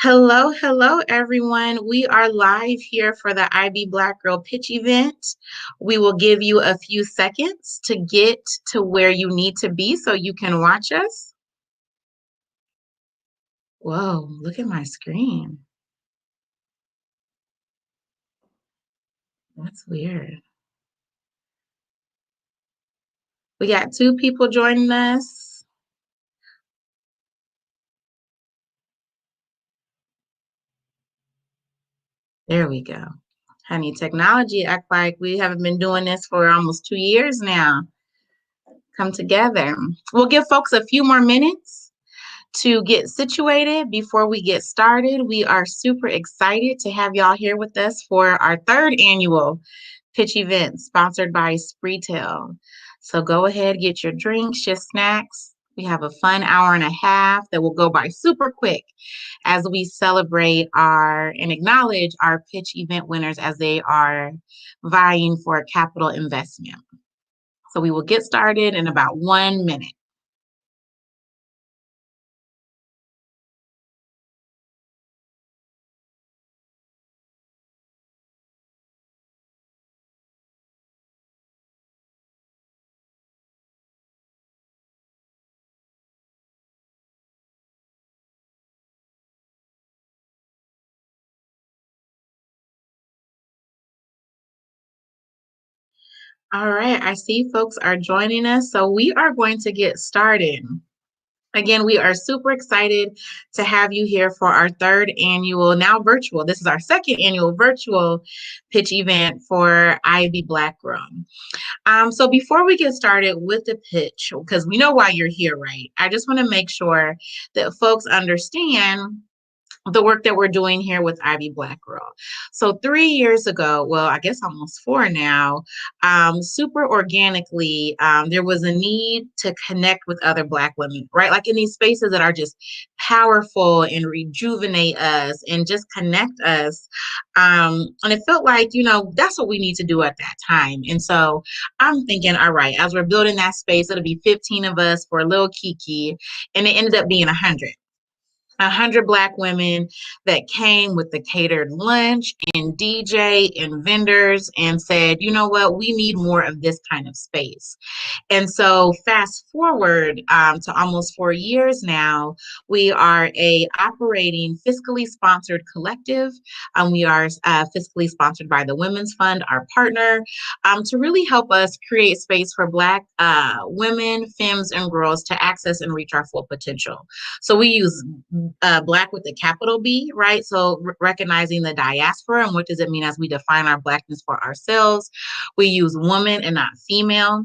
Hello, everyone. We are live here for the IB Black Girl Pitch event. We will give you a few seconds to get to where you need to be so you can watch us. Whoa, look at my screen. That's weird. We got two people joining us. There we go. Honey, technology act like we haven't been doing this for almost 2 years now. Come together. We'll give folks a few more minutes to get situated before we get started. We are super excited to have y'all here with us for our third annual pitch event sponsored by Spreetail. So go ahead, get your drinks, your snacks. We have a fun hour and a half that will go by super quick as we celebrate and acknowledge our pitch event winners as they are vying for a capital investment. So we will get started in about 1 minute. All right, I see folks are joining us, so we are going to get started. Again, we are super excited to have you here for our third annual, now virtual. This is our second annual virtual pitch event for IB Black Girl. So before we get started with the pitch, because we know why you're here, right? I just want to make sure that folks understand the work that we're doing here with IB Black Girl. So 3 years ago, well, I guess almost four now, super organically, there was a need to connect with other Black women, right? Like in these spaces that are just powerful and rejuvenate us and just connect us. And it felt like, that's what we need to do at that time. And so I'm thinking, all right, as we're building that space, it'll be 15 of us for a little Kiki, and it ended up being 100 Black women that came with the catered lunch and DJ and vendors and said, you know what, we need more of this kind of space. And so fast forward to almost 4 years now, we are a operating fiscally sponsored collective. We are fiscally sponsored by the Women's Fund, our partner, to really help us create space for Black women, femmes, and girls to access and reach our full potential. So we use Black with a capital B, right? So recognizing the diaspora and what does it mean as we define our Blackness for ourselves. We use woman and not female,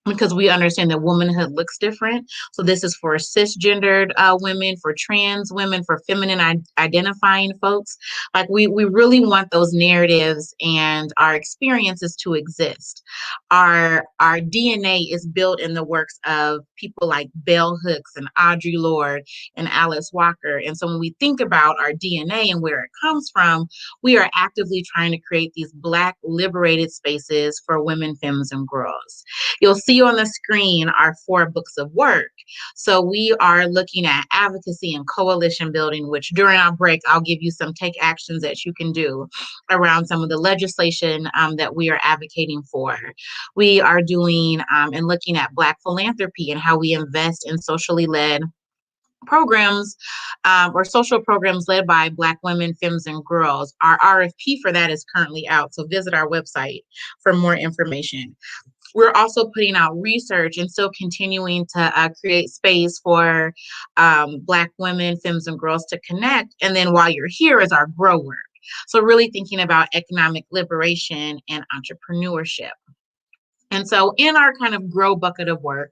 because we understand that womanhood looks different. So this is for cisgendered women, for trans women, for feminine identifying folks. Like we really want those narratives and our experiences to exist. Our DNA is built in the works of people like Bell Hooks and Audre Lorde and Alice Walker. And so when we think about our DNA and where it comes from, we are actively trying to create these Black liberated spaces for women, femmes, and girls. You'll see on the screen our 4 books of work. So we are looking at advocacy and coalition building, which during our break, I'll give you some take actions that you can do around some of the legislation that we are advocating for. We are doing and looking at Black philanthropy and how we invest in socially led programs or social programs led by Black women, femmes, and girls. Our RFP for that is currently out, so visit our website for more information. We're also putting out research and still continuing to create space for Black women, femmes, and girls to connect. And then while you're here is our grow work. So really thinking about economic liberation and entrepreneurship. And so in our kind of grow bucket of work,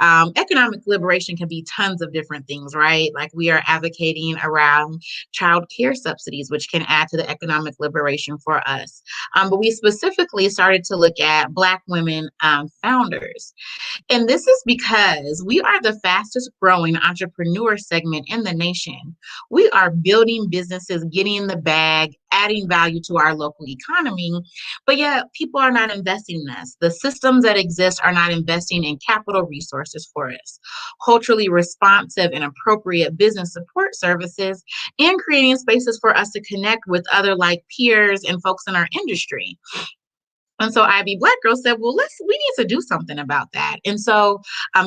economic liberation can be tons of different things, right? Like we are advocating around child care subsidies, which can add to the economic liberation for us. But we specifically started to look at Black women founders. And this is because we are the fastest growing entrepreneur segment in the nation. We are building businesses, getting in the bag, adding value to our local economy, but yet people are not investing in us. The systems that exist are not investing in capital resources for us, culturally responsive and appropriate business support services, and creating spaces for us to connect with other like peers and folks in our industry. And so IB Black Girl said, well, we need to do something about that. And so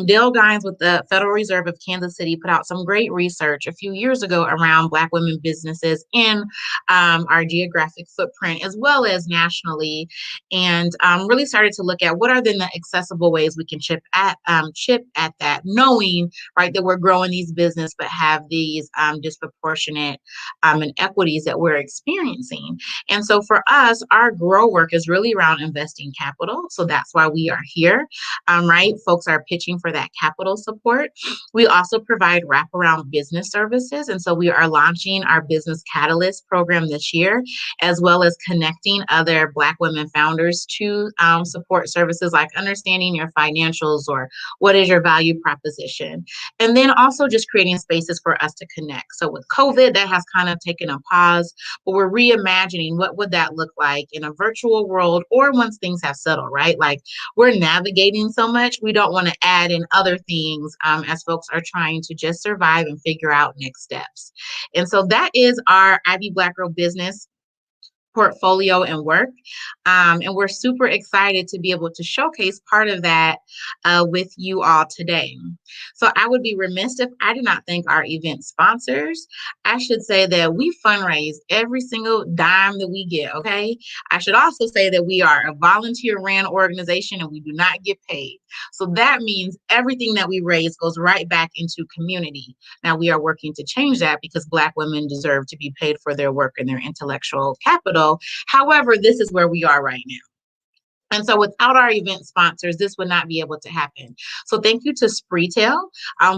Dale Gines with the Federal Reserve of Kansas City put out some great research a few years ago around Black women businesses in our geographic footprint, as well as nationally, and really started to look at what are then the accessible ways we can chip at that, knowing, right, that we're growing these business, but have these disproportionate inequities that we're experiencing. And so for us, our grow work is really around investing capital. So that's why we are here, right? Folks are pitching for that capital support. We also provide wraparound business services. And so we are launching our Business Catalyst program this year, as well as connecting other Black women founders to support services like understanding your financials or what is your value proposition. And then also just creating spaces for us to connect. So with COVID, that has kind of taken a pause, but we're reimagining what would that look like in a virtual world or once things have settled, right? Like we're navigating so much, we don't want to add in other things as folks are trying to just survive and figure out next steps. And so that is our IB Black Girl business portfolio and work. And we're super excited to be able to showcase part of that with you all today. So I would be remiss if I did not thank our event sponsors. I should say that we fundraise every single dime that we get, okay? I should also say that we are a volunteer-ran organization and we do not get paid. So that means everything that we raise goes right back into community. Now we are working to change that because Black women deserve to be paid for their work and their intellectual capital. However, this is where we are right now. And so without our event sponsors, this would not be able to happen. So thank you to Spreetail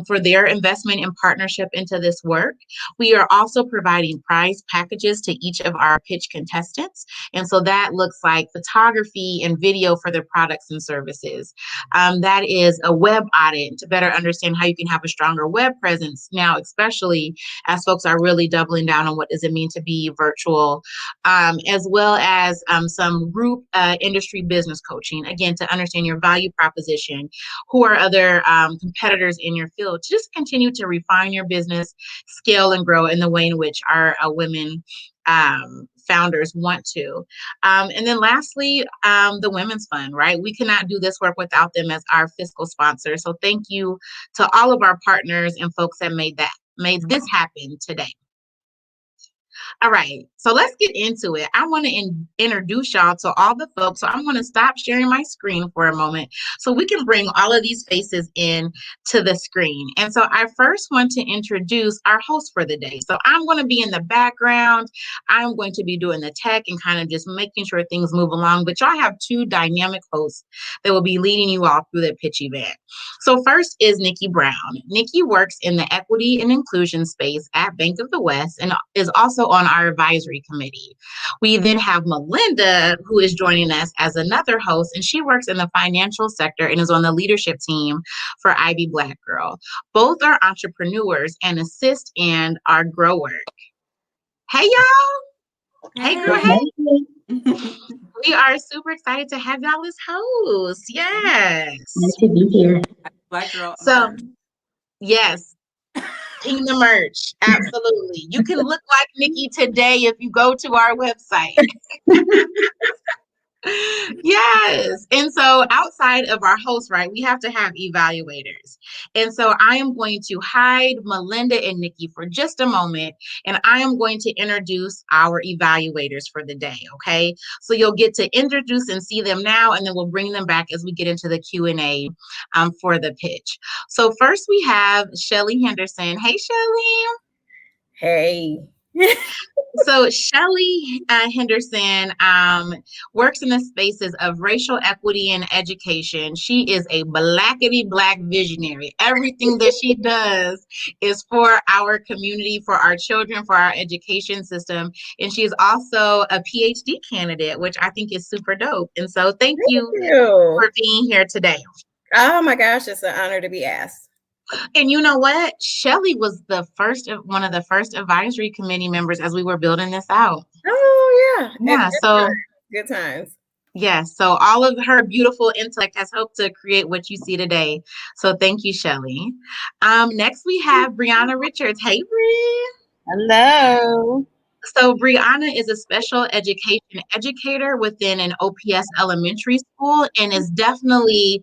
for their investment and partnership into this work. We are also providing prize packages to each of our pitch contestants. And so that looks like photography and video for their products and services. That is a web audit to better understand how you can have a stronger web presence now, especially as folks are really doubling down on what does it mean to be virtual, as well as some group industry business coaching, again, to understand your value proposition, who are other competitors in your field, to just continue to refine your business, scale and grow in the way in which our women founders want to. And then lastly, the Women's Fund, right? We cannot do this work without them as our fiscal sponsor. So thank you to all of our partners and folks that made this happen today. All right, so let's get into it. I want to introduce y'all to all the folks. So I'm going to stop sharing my screen for a moment so we can bring all of these faces in to the screen. And so I first want to introduce our host for the day. So I'm going to be in the background. I'm going to be doing the tech and kind of just making sure things move along. But y'all have two dynamic hosts that will be leading you all through the pitch event. So first is Nikki Brown. Nikki works in the equity and inclusion space at Bank of the West and is also on our advisory committee. We then have Melinda, who is joining us as another host, and she works in the financial sector and is on the leadership team for IB Black Girl. Both are entrepreneurs and assist in our grow work. Hey, y'all. Hey, girl. Hey. We are super excited to have y'all as hosts. Yes. Nice to be here. Black Girl. So, yes. Ping the merch. Absolutely. You can look like Nikki today if you go to our website. Yes. And so outside of our host, right, we have to have evaluators. And so I am going to hide Melinda and Nikki for just a moment, and I am going to introduce our evaluators for the day, okay? So you'll get to introduce and see them now, and then we'll bring them back as we get into the Q&A for the pitch. So first we have Shelly Henderson. Hey, Shelly. Hey. So Shelly Henderson works in the spaces of racial equity and education. She is a blackity black visionary. Everything that she does is for our community, for our children, for our education system. And she is also a PhD candidate, which I think is super dope. And so thank you for being here today. Oh my gosh, it's an honor to be asked. And you know what? Shelly was one of the first advisory committee members as we were building this out. Oh, yeah. Yeah. So good times. Yes, so all of her beautiful intellect has helped to create what you see today. So thank you, Shelly. Next we have Brianna Richards. Hey, Bri. Hello. So Brianna is a special education educator within an OPS elementary school and is definitely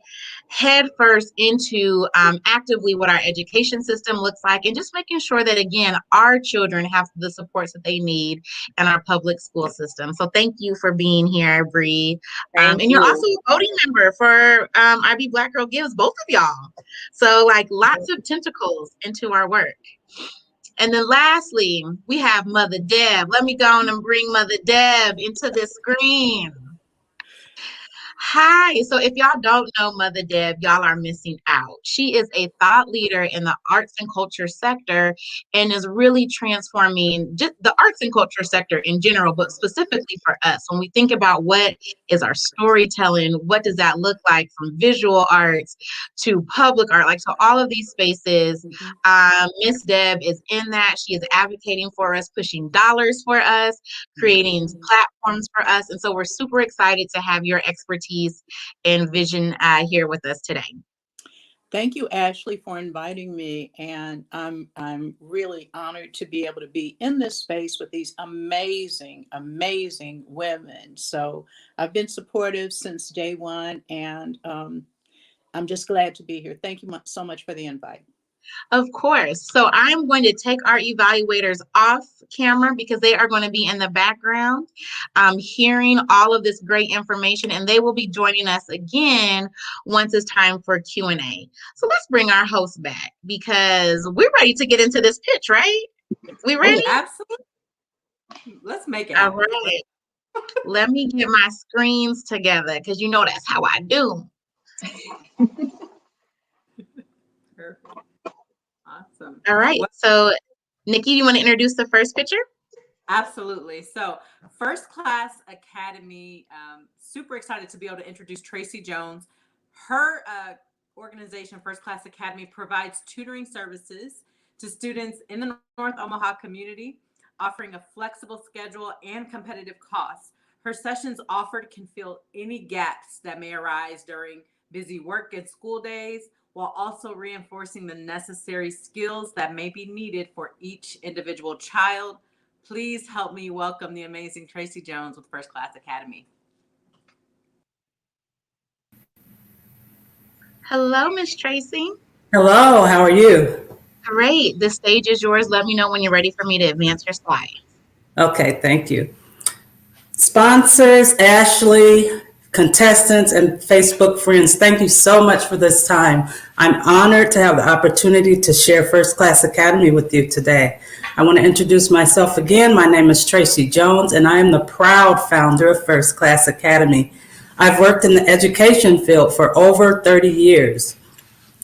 head first into actively what our education system looks like and just making sure that, again, our children have the supports that they need in our public school system. So thank you for being here, Bree. Thank And you're you. also a voting member for IB Black Girl Gives, both of y'all. So like lots of tentacles into our work. And then lastly, we have Mother Deb. Let me go on and bring Mother Deb into the screen. Hi. So if y'all don't know Mother Deb, y'all are missing out. She is a thought leader in the arts and culture sector and is really transforming just the arts and culture sector in general, but specifically for us. When we think about what is our storytelling, what does that look like from visual arts to public art? Like, so all of these spaces, Miss Deb is in that. She is advocating for us, pushing dollars for us, creating platforms for us. And so we're super excited to have your expertise and vision here with us today. Thank you, Ashley, for inviting me. And I'm really honored to be able to be in this space with these amazing, amazing women. So I've been supportive since day one, and I'm just glad to be here. Thank you so much for the invite. Of course. So I'm going to take our evaluators off camera because they are going to be in the background hearing all of this great information, and they will be joining us again once it's time for Q&A. So let's bring our host back because we're ready to get into this pitch, right? We ready? Oh, absolutely. Let's make it happen. All right. Let me get my screens together because you know that's how I do. Perfect. Awesome. All right. So, Nikki, you want to introduce the first picture? Absolutely. So, First Class Academy, super excited to be able to introduce Tracy Jones. Her organization, First Class Academy, provides tutoring services to students in the North Omaha community, offering a flexible schedule and competitive costs. Her sessions offered can fill any gaps that may arise during busy work and school days, while also reinforcing the necessary skills that may be needed for each individual child. Please help me welcome the amazing Tracy Jones with First Class Academy. Hello, Miss Tracy. Hello, how are you? Great. The stage is yours. Let me know when you're ready for me to advance your slide. Okay, thank you. Sponsors, Ashley, contestants, and Facebook friends, thank you so much for this time. I'm honored to have the opportunity to share First Class Academy with you today. I want to introduce myself again. My name is Tracy Jones, and I am the proud founder of First Class Academy. I've worked in the education field for over 30 years.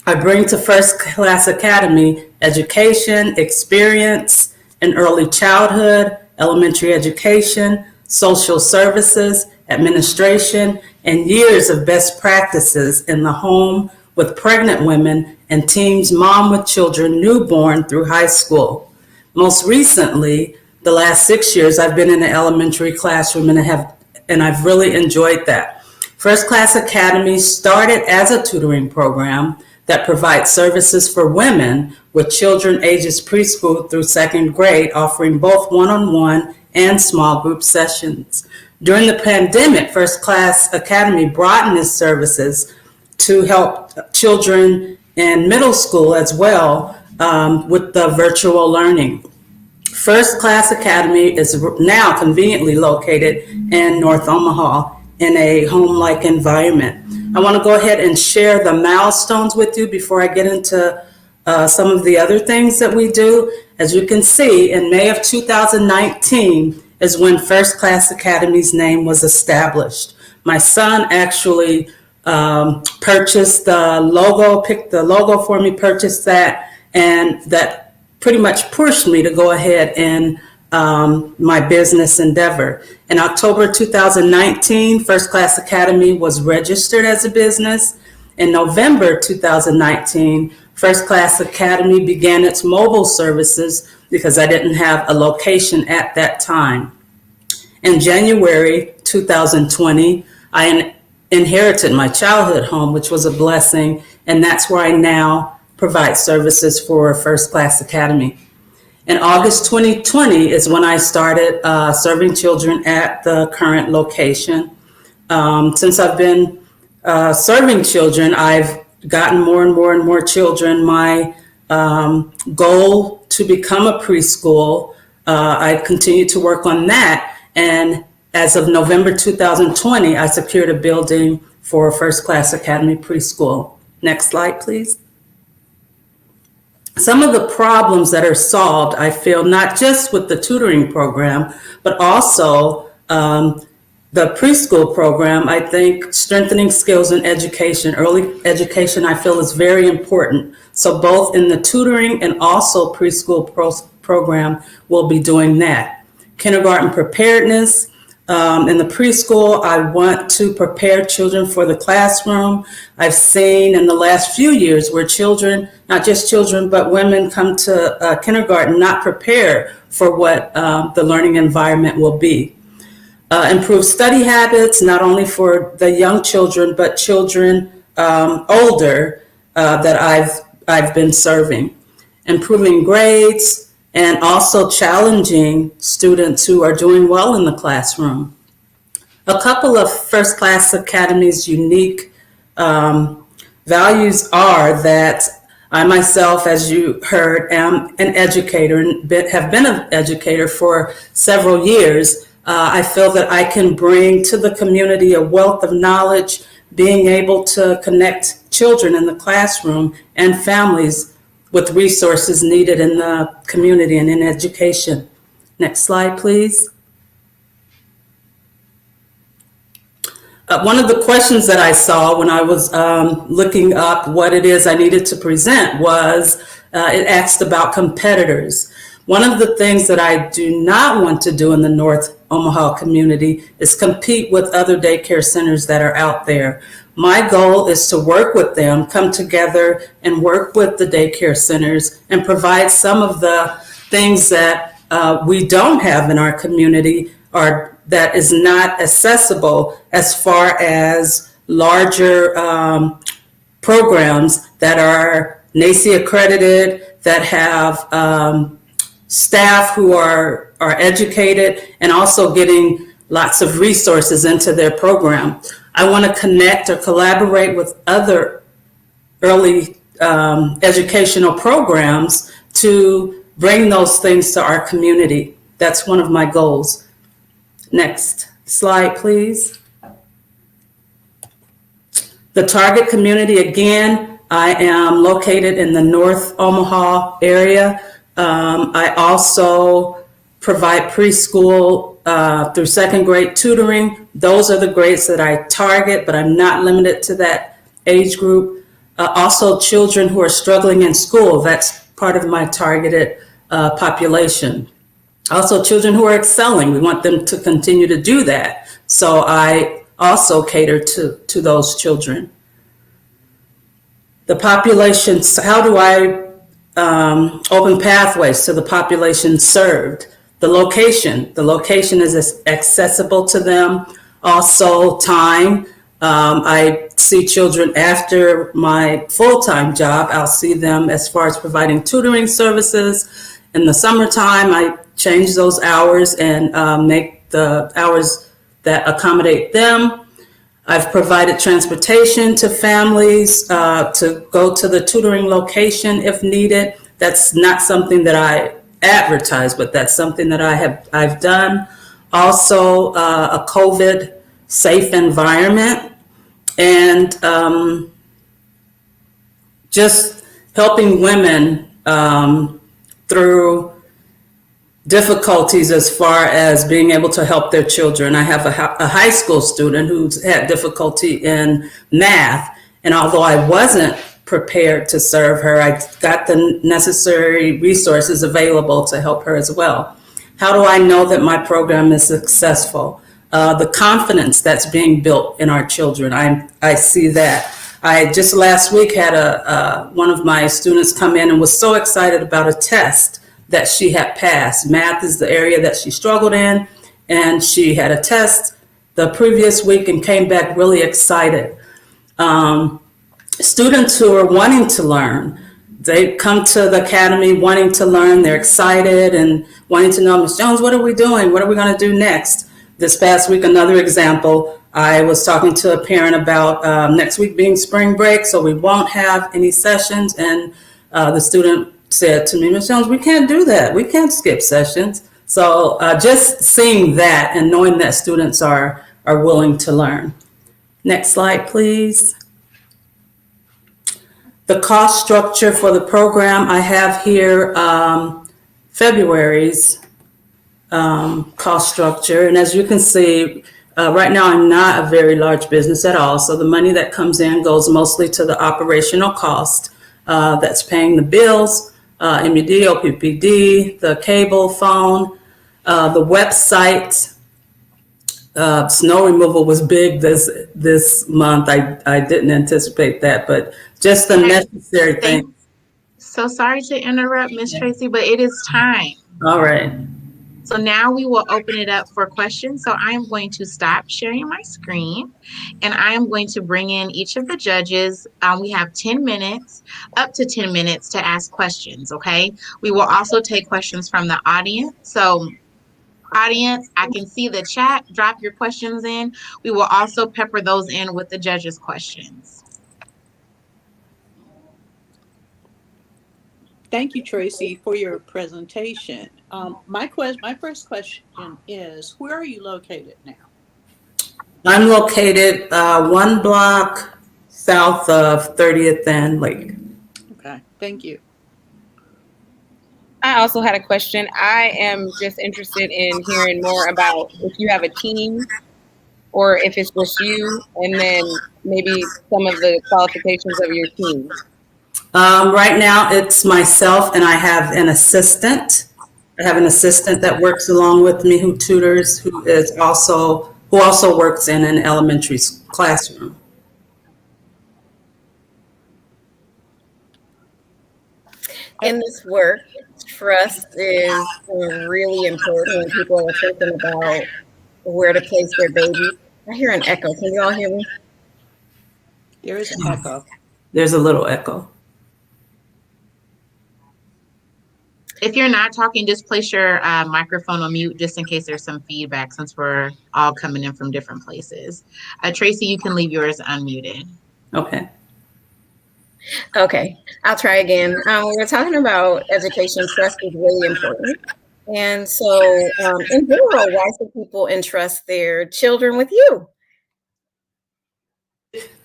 I bring to First Class Academy education, experience in early childhood, elementary education, social services, administration, and years of best practices in the home with pregnant women and teams mom with children newborn through high school. Most recently, the last 6 years, I've been in the elementary classroom and I've really enjoyed that. First Class Academy started as a tutoring program that provides services for women with children ages preschool through second grade, offering both one-on-one and small group sessions. During the pandemic, First Class Academy broadened its services to help children in middle school as well with the virtual learning. First Class Academy is now conveniently located in North Omaha in a home-like environment. I want to go ahead and share the milestones with you before I get into some of the other things that we do. As you can see, in May of 2019 is when First Class Academy's name was established. My son actually purchased the logo, picked the logo for me, purchased that, and that pretty much pushed me to go ahead and my business endeavor. In October 2019, First Class Academy was registered as a business. In November 2019, First Class Academy began its mobile services because I didn't have a location at that time. In January 2020, I inherited my childhood home, which was a blessing, and that's where I now provide services for First Class Academy. In August 2020 is when I started serving children at the current location. Since I've been serving children, I've gotten more and more and more children. My goal to become a preschool, I continue to work on that. And as of November 2020, I secured a building for First Class Academy Preschool. Next slide, please. Some of the problems that are solved, I feel, not just with the tutoring program, but also the preschool program. I think strengthening skills in education, early education, I feel is very important. So both in the tutoring and also preschool program, we'll be doing that. Kindergarten preparedness. In the preschool, I want to prepare children for the classroom. I've seen in the last few years where children, not just children, but women come to kindergarten not prepared for what the learning environment will be. Improve study habits, not only for the young children, but children older that I've been serving. Improving grades, and also challenging students who are doing well in the classroom. A couple of First Class Academy's unique values are that I myself, as you heard, am an educator and have been an educator for several years. I feel that I can bring to the community a wealth of knowledge, being able to connect children in the classroom and families with resources needed in the community and in education. Next slide, please. One of the questions that I saw when I was looking up what it is I needed to present was it asked about competitors. One of the things that I do not want to do in the North Omaha community is compete with other daycare centers that are out there. My goal is to work with them, come together and work with the daycare centers and provide some of the things that we don't have in our community or that is not accessible as far as larger programs that are NACE accredited, that have staff who are educated and also getting lots of resources into their program. I want to connect or collaborate with other early educational programs to bring those things to our community. That's one of my goals. Next slide, please. The target community, again, I am located in the North Omaha area. I also provide preschool through second grade tutoring. Those are the grades that I target, but I'm not limited to that age group. Also children who are struggling in school, that's part of my targeted population. Also children who are excelling, we want them to continue to do that. So I also cater to those children. The population, how do I open pathways to the population served? The location is accessible to them. Also time, I see children after my full-time job. I'll see them as far as providing tutoring services. In the summertime, I change those hours and make the hours that accommodate them. I've provided transportation to families to go to the tutoring location if needed. That's not something that I advertise, but that's something that I've done. Also, a COVID safe environment and just helping women through difficulties as far as being able to help their children. I have a high school student who's had difficulty in math, and although I wasn't prepared to serve her, I got the necessary resources available to help her as well. How do I know that my program is successful? The confidence that's being built in our children, I see that. I just last week had one of my students come in and was so excited about a test that she had passed. Math is the area that she struggled in, and she had a test. the previous week and came back really excited. Students who are wanting to learn, they come to the academy wanting to learn. They're excited and wanting to know, Ms. Jones, what are we doing? What are we going to do next? This past week, another example, I was talking to a parent about next week being spring break, so we won't have any sessions. And the student said to me, Ms. Jones, we can't do that. We can't skip sessions. So just seeing that and knowing that students are willing to learn. Next slide, please. The cost structure for the program, I have here February's cost structure. And as you can see, right now I'm not a very large business at all. So the money that comes in goes mostly to the operational cost. That's paying the bills, MUD, OPPD, the cable, phone, the website. Snow removal was big this month. I didn't anticipate that, but just the necessary things. So sorry to interrupt, Miss Tracy, but it is time. All right. So now we will open it up for questions. So I am going to stop sharing my screen and I am going to bring in each of the judges. We have 10 minutes, up to 10 minutes to ask questions, okay? We will also take questions from the audience. So audience, I can see the chat. Drop your questions in. We will also pepper those in with the judges' questions. Thank you, Tracy, for your presentation. My first question is, where are you located now? I'm located 1 block south of 30th and Lake. Okay, thank you. I also had a question. I am just interested in hearing more about if you have a team or if it's just you, and then maybe some of the qualifications of your team. Right now it's myself and I have an assistant. I have an assistant that works along with me who tutors, who also works in an elementary classroom. In this work, trust is really important when people are thinking about where to place their baby. I hear an echo. Can you all hear me? There is an echo. There's a little echo. If you're not talking, just place your microphone on mute just in case there's some feedback since we're all coming in from different places. Tracy, you can leave yours unmuted. Okay. Okay, I'll try again. We were talking about education. Trust is really important. And so in general, why should people entrust their children with you?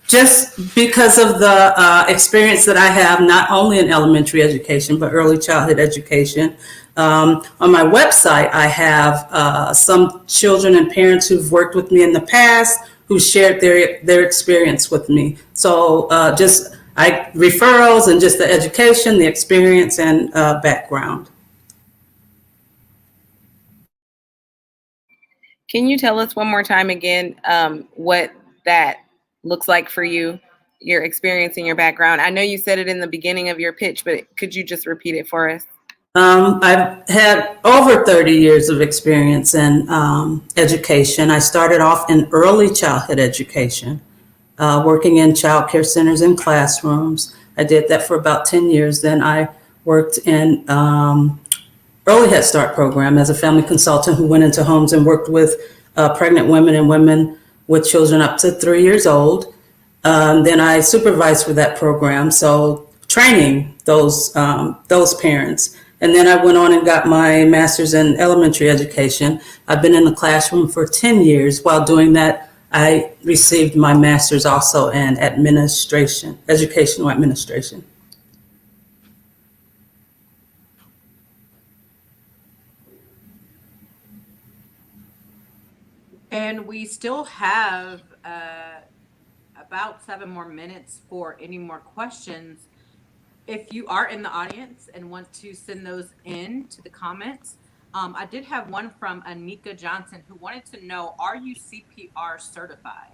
Just because of the experience that I have, not only in elementary education, but early childhood education. On my website, I have some children and parents who've worked with me in the past who shared their experience with me. So referrals and just the education, the experience, and background. Can you tell us one more time again what that looks like for you, your experience and your background? I know you said it in the beginning of your pitch, but could you just repeat it for us? I've had over 30 years of experience in education. I started off in early childhood education, working in child care centers and classrooms. I did that for about 10 years. Then I worked in early Head Start program as a family consultant who went into homes and worked with pregnant women and women with children up to 3 years old. Then I supervised for that program, so training those parents. And then I went on and got my master's in elementary education. I've been in the classroom for 10 years. While doing that, I received my master's also in administration, educational administration. And we still have about 7 more minutes for any more questions. If you are in the audience and want to send those in to the comments, I did have one from Anika Johnson who wanted to know, are you CPR certified?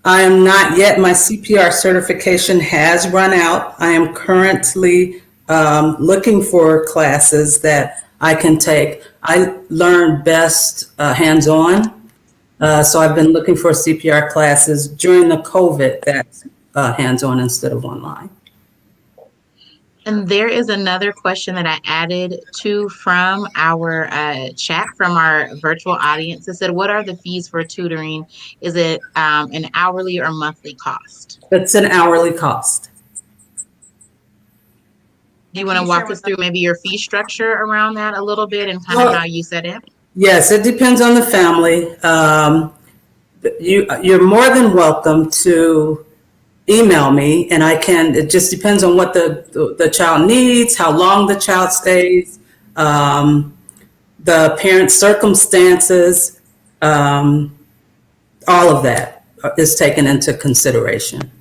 I am not yet. My CPR certification has run out. I am currently looking for classes that I can take. I learn best hands-on. So I've been looking for CPR classes during the COVID that's hands-on instead of online. And there is another question that I added to from our chat from our virtual audience. It said, what are the fees for tutoring? Is it an hourly or monthly cost? It's an hourly cost. Do you want to walk us through maybe your fee structure around that a little bit and kind of how you set it? Yes, it depends on the family. You're more than welcome to email me, and it just depends on what the child needs, how long the child stays, the parent's circumstances, all of that is taken into consideration.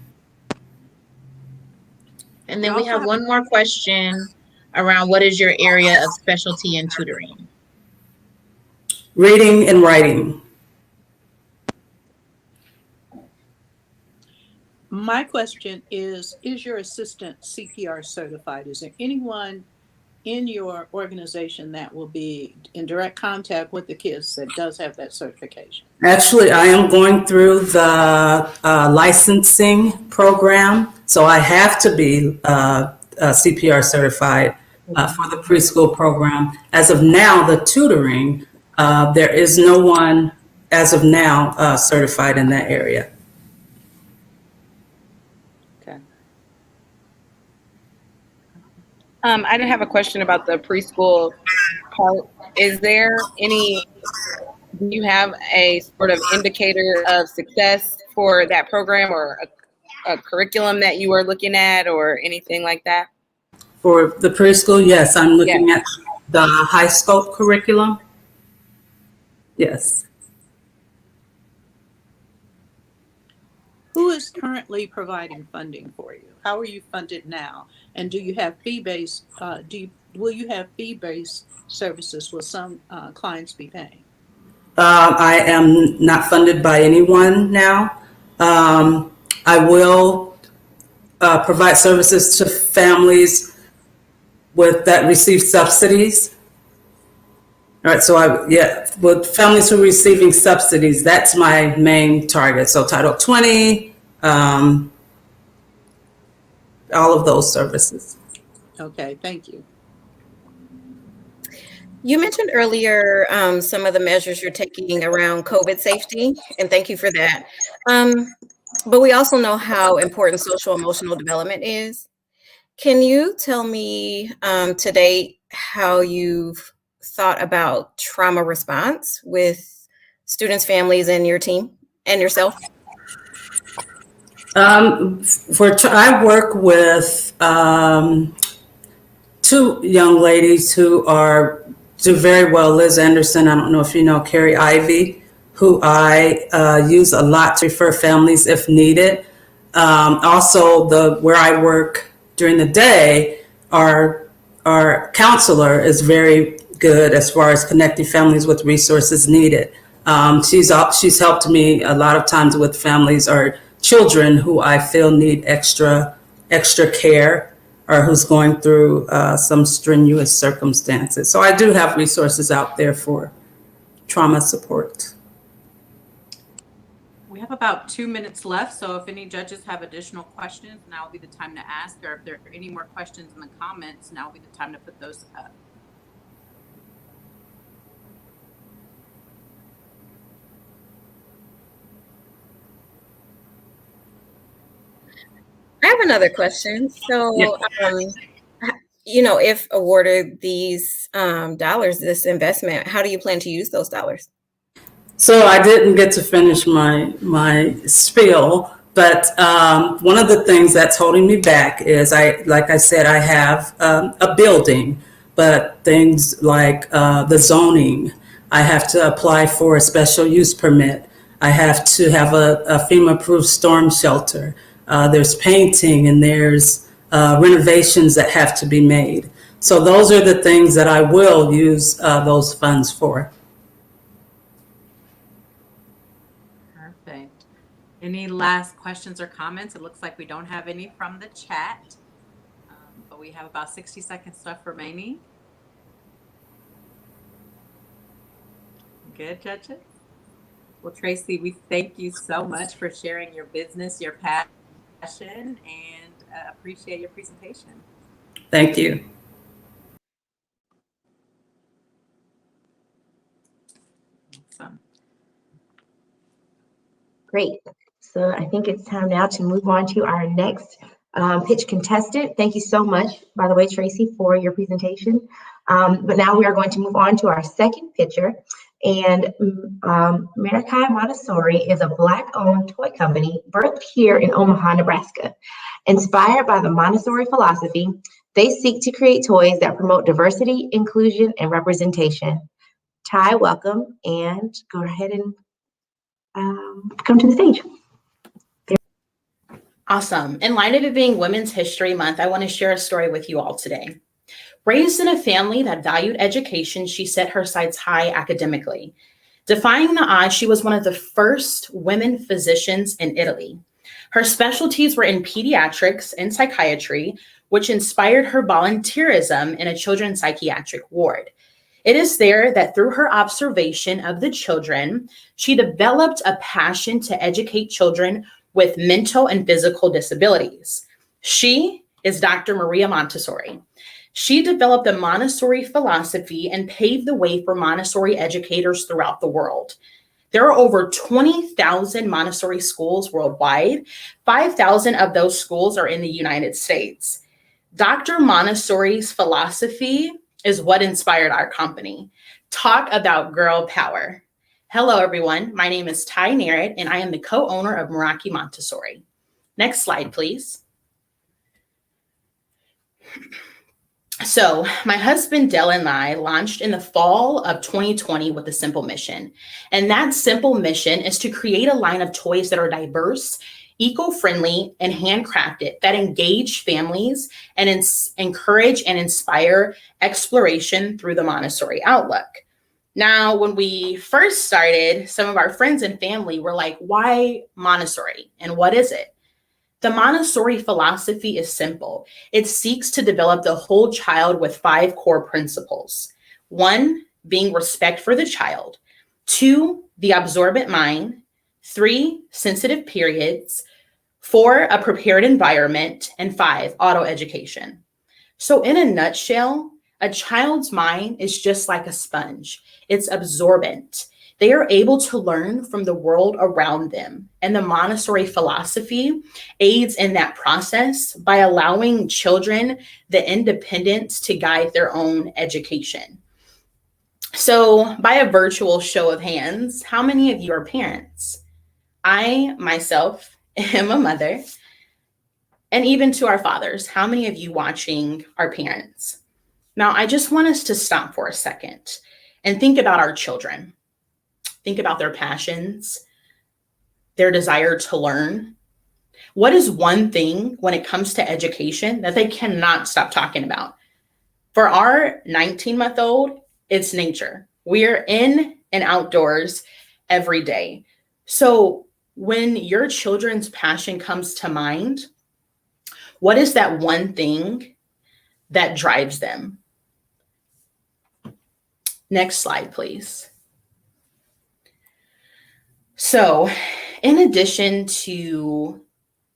And then we have one more question around what is your area of specialty in tutoring? Reading and writing. My question is your assistant CPR certified? Is there anyone in your organization that will be in direct contact with the kids that does have that certification? Actually, I am going through the licensing program, so I have to be CPR certified for the preschool program. As of now, the tutoring, there is no one as of now certified in that area. Okay. I did have a question about the preschool part. Do you have a sort of indicator of success for that program, or a curriculum that you are looking at, or anything like that? For the preschool, yes, I'm looking at the high scope curriculum. Yes. Who is currently providing funding for you? How are you funded now? And do you have fee-based, will you have fee-based services? Will some clients be paying? I am not funded by anyone now. I will provide services to families that receive subsidies. All right, so with families who are receiving subsidies, that's my main target. So Title 20, all of those services. Okay, thank you. You mentioned earlier some of the measures you're taking around COVID safety, and thank you for that. But we also know how important social emotional development is. Can you tell me today how you've thought about trauma response with students, families, and your team and yourself? I work with two young ladies who do very well. Liz Anderson, I don't know if you know Carrie Ivy, who I use a lot to refer families if needed. Also, where I work during the day, our counselor is very good as far as connecting families with resources needed. She's helped me a lot of times with families or children who I feel need extra care, or who's going through some strenuous circumstances. So I do have resources out there for trauma support. We have about 2 minutes left, so if any judges have additional questions, now will be the time to ask, or if there are any more questions in the comments, now will be the time to put those up. I have another question. So, if awarded these dollars, this investment, how do you plan to use those dollars? So I didn't get to finish my spiel, but one of the things that's holding me back is like I said, I have a building, but things like the zoning, I have to apply for a special use permit. I have to have a FEMA-approved storm shelter. There's painting and there's renovations that have to be made. So those are the things that I will use those funds for. Perfect. Any last questions or comments? It looks like we don't have any from the chat, but we have about 60 seconds left remaining. Good, judges? Well, Tracy, we thank you so much for sharing your business, your passion, and appreciate your presentation. Thank you. Awesome. Great. So I think it's time now to move on to our next pitch contestant. Thank you so much, by the way, Tracy, for your presentation. But now we are going to move on to our second pitcher. And Meraki Montessori is a Black-owned toy company birthed here in Omaha, Nebraska. Inspired by the Montessori philosophy, they seek to create toys that promote diversity, inclusion, and representation. Ty, welcome, and go ahead and come to the stage. Awesome. In light of it being Women's History Month, I want to share a story with you all today. Raised in a family that valued education, she set her sights high academically. Defying the odds, she was one of the first women physicians in Italy. Her specialties were in pediatrics and psychiatry, which inspired her volunteerism in a children's psychiatric ward. It is there that through her observation of the children, she developed a passion to educate children with mental and physical disabilities. She is Dr. Maria Montessori. She developed the Montessori philosophy and paved the way for Montessori educators throughout the world. There are over 20,000 Montessori schools worldwide. 5,000 of those schools are in the United States. Dr. Montessori's philosophy is what inspired our company. Talk about girl power. Hello, everyone. My name is Ty Narrett, and I am the co-owner of Meraki Montessori. Next slide, please. So my husband, Dell, and I launched in the fall of 2020 with a simple mission. And that simple mission is to create a line of toys that are diverse, eco-friendly, and handcrafted that engage families and encourage and inspire exploration through the Montessori outlook. Now, when we first started, some of our friends and family were like, why Montessori? And what is it? The Montessori philosophy is simple. It seeks to develop the whole child with 5 core principles. 1, being respect for the child. 2, the absorbent mind. 3, sensitive periods. 4, a prepared environment. And 5, auto education. So in a nutshell, a child's mind is just like a sponge. It's absorbent. They are able to learn from the world around them. And the Montessori philosophy aids in that process by allowing children the independence to guide their own education. So by a virtual show of hands, how many of you are parents? I, myself, am a mother. And even to our fathers, how many of you watching are parents? Now, I just want us to stop for a second and think about our children. Think about their passions, their desire to learn. What is one thing when it comes to education that they cannot stop talking about? For our 19-month-old, it's nature. We're in and outdoors every day. So when your children's passion comes to mind, what is that one thing that drives them? Next slide, please. So in addition to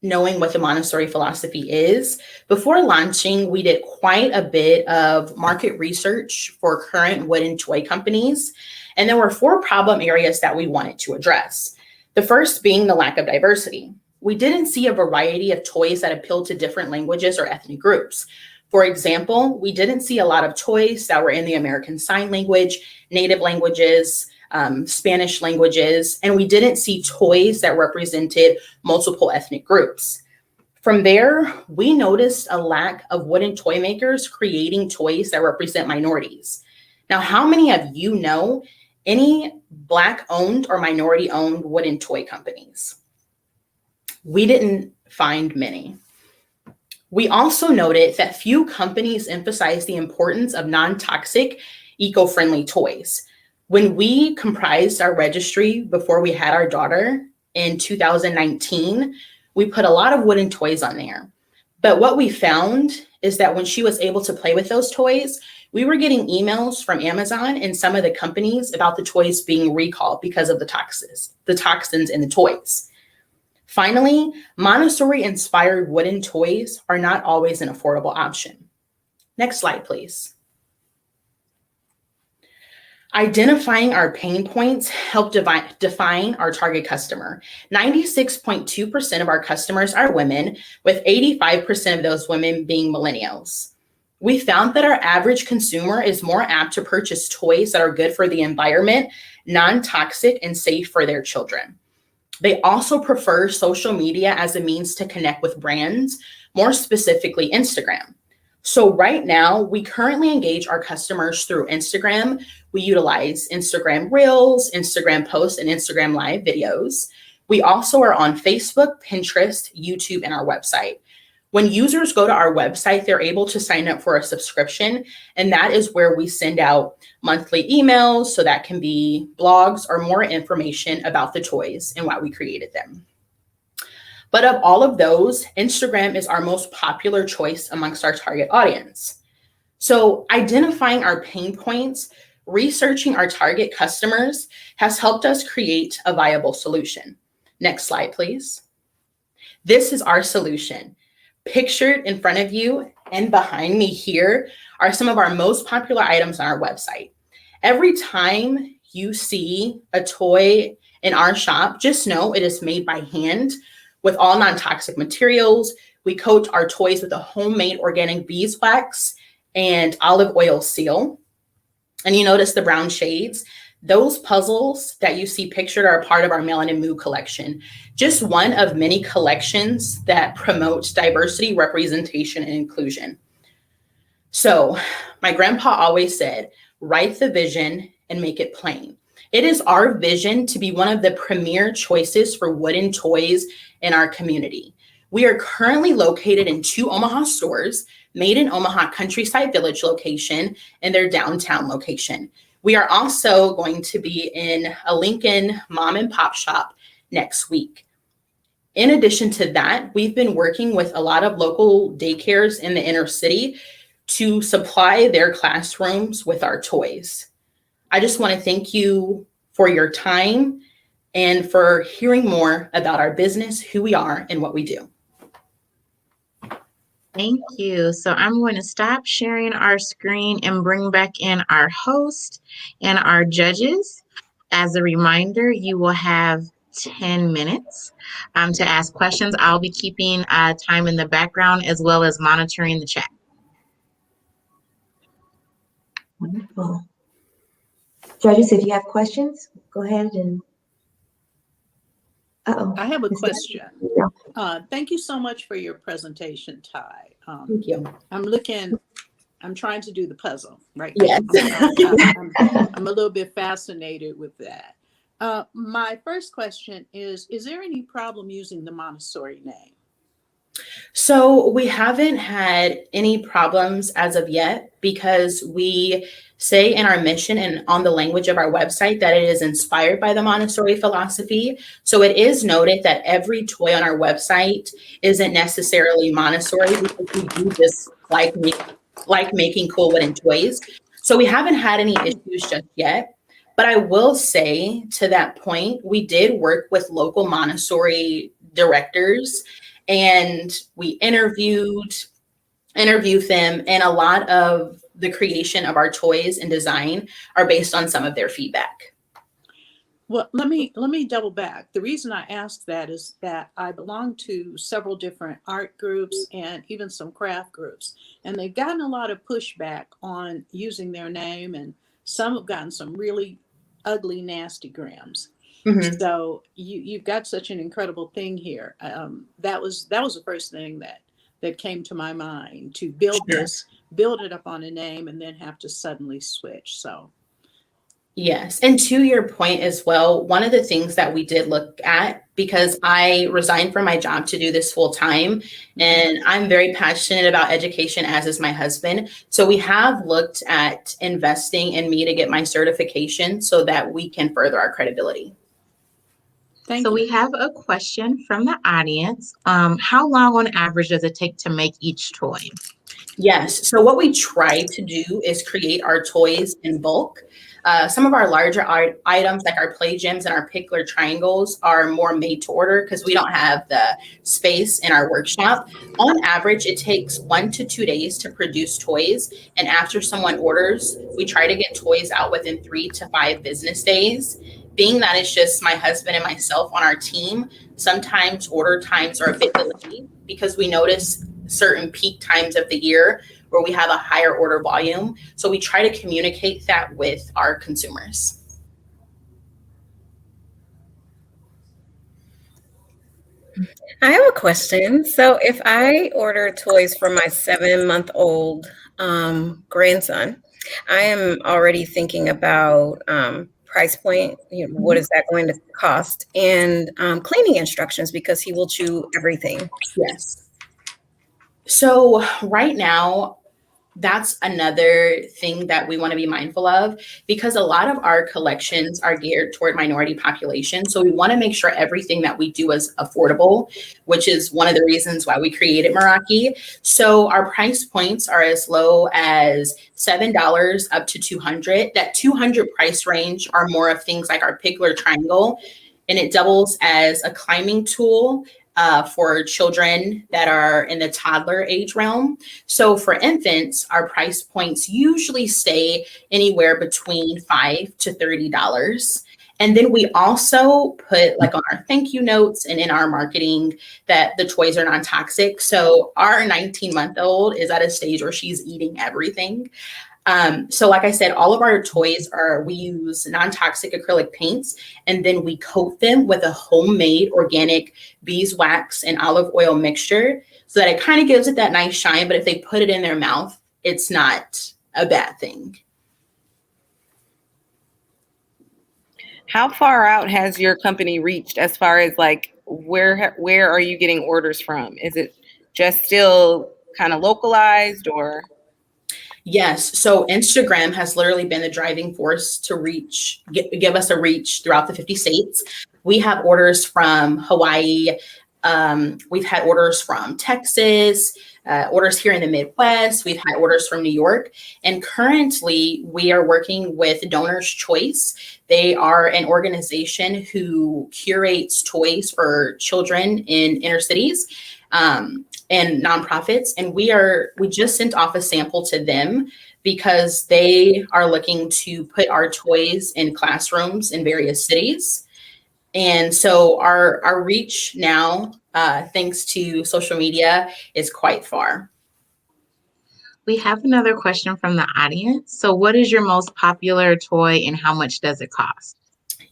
knowing what the Montessori philosophy is, before launching, we did quite a bit of market research for current wooden toy companies. And there were 4 problem areas that we wanted to address. The first being the lack of diversity. We didn't see a variety of toys that appealed to different languages or ethnic groups. For example, we didn't see a lot of toys that were in the American Sign Language, native languages, Spanish languages, and we didn't see toys that represented multiple ethnic groups. From there, we noticed a lack of wooden toy makers creating toys that represent minorities. Now, how many of you know any Black-owned or minority-owned wooden toy companies? We didn't find many. We also noted that few companies emphasize the importance of non-toxic, eco-friendly toys. When we comprised our registry before we had our daughter in 2019, we put a lot of wooden toys on there. But what we found is that when she was able to play with those toys, we were getting emails from Amazon and some of the companies about the toys being recalled because of the toxins in the toys. Finally, Montessori-inspired wooden toys are not always an affordable option. Next slide, please. Identifying our pain points help define our target customer. 96.2% of our customers are women, with 85% of those women being millennials. We found that our average consumer is more apt to purchase toys that are good for the environment, non-toxic, and safe for their children. They also prefer social media as a means to connect with brands, more specifically Instagram. So right now, we currently engage our customers through Instagram. We utilize Instagram Reels, Instagram posts, and Instagram Live videos. We also are on Facebook, Pinterest, YouTube, and our website. When users go to our website, they're able to sign up for a subscription, and that is where we send out monthly emails, so that can be blogs or more information about the toys and why we created them. But of all of those, Instagram is our most popular choice amongst our target audience. So identifying our pain points, researching our target customers has helped us create a viable solution. Next slide, please. This is our solution. Pictured in front of you and behind me here are some of our most popular items on our website. Every time you see a toy in our shop, just know it is made by hand with all non-toxic materials. We coat our toys with a homemade organic beeswax and olive oil seal. And you notice the brown shades. Those puzzles that you see pictured are part of our Melanin Mood collection, just one of many collections that promote diversity, representation, and inclusion. So my grandpa always said, write the vision and make it plain. It is our vision to be one of the premier choices for wooden toys in our community. We are currently located in 2 Omaha stores, Made in Omaha Countryside Village location and their downtown location. We are also going to be in a Lincoln mom and pop shop next week. In addition to that, we've been working with a lot of local daycares in the inner city to supply their classrooms with our toys. I just want to thank you for your time and for hearing more about our business, who we are, and what we do. Thank you. So I'm going to stop sharing our screen and bring back in our host and our judges. As a reminder, you will have 10 minutes to ask questions. I'll be keeping time in the background as well as monitoring the chat. Wonderful. Judges, if you have questions, go ahead and. I have a question. Thank you so much for your presentation, Ty. Thank you. I'm trying to do the puzzle, right? Yes. I'm a little bit fascinated with that. My first question is there any problem using the Montessori name? So we haven't had any problems as of yet, because we say in our mission and on the language of our website that it is inspired by the Montessori philosophy. So it is noted that every toy on our website isn't necessarily Montessori, because we do just like making cool wooden toys. So we haven't had any issues just yet. But I will say, to that point, we did work with local Montessori directors, and we interviewed them, and a lot of the creation of our toys and design are based on some of their feedback. Well, let me double back. The reason I asked that is that I belong to several different art groups and even some craft groups, and they've gotten a lot of pushback on using their name, and some have gotten some really ugly, nasty grams. Mm-hmm. So you've got such an incredible thing here. That was the first thing that came to my mind, to build it up on a name and then have to suddenly switch. So. Yes. And to your point as well, one of the things that we did look at, because I resigned from my job to do this full time, and I'm very passionate about education, as is my husband. So we have looked at investing in me to get my certification so that we can further our credibility. Thank So you. we have a question from the audience. How long on average does it take to make each toy? Yes. So what we try to do is create our toys in bulk. Some of our larger items, like our play gems and our pickler triangles, are more made to order because we don't have the space in our workshop. On average, it takes 1 to 2 days to produce toys. And after someone orders, we try to get toys out within 3 to 5 business days. Being that it's just my husband and myself on our team, sometimes order times are a bit delayed because we notice certain peak times of the year where we have a higher order volume. So we try to communicate that with our consumers. I have a question. So if I order toys for my 7-month-old grandson, I am already thinking about price point. What is that going to cost? And cleaning instructions because he will chew everything. Yes. So right now, that's another thing that we want to be mindful of because a lot of our collections are geared toward minority population. So we want to make sure everything that we do is affordable, which is one of the reasons why we created Meraki. So our price points are as low as $7 up to $200. That $200 price range are more of things like our pickler triangle, and it doubles as a climbing tool for children that are in the toddler age realm. So for infants, our price points usually stay anywhere between $5 to $30. And then we also put like on our thank you notes and in our marketing that the toys are non-toxic. So our 19-month-old is at a stage where she's eating everything. So like I said, all of our toys we use non-toxic acrylic paints, and then we coat them with a homemade organic beeswax and olive oil mixture so that it kind of gives it that nice shine. But if they put it in their mouth, it's not a bad thing. How far out has your company reached as far as like where are you getting orders from? Is it just still kind of localized or? Yes. So Instagram has literally been the driving force to give us a reach throughout the 50 states. We have orders from Hawaii. We've had orders from Texas, orders here in the Midwest. We've had orders from New York. And currently we are working with Donor's Choice. They are an organization who curates toys for children in inner cities. And nonprofits. And we just sent off a sample to them because they are looking to put our toys in classrooms in various cities. And so our reach now, thanks to social media, is quite far. We have another question from the audience. So what is your most popular toy and how much does it cost?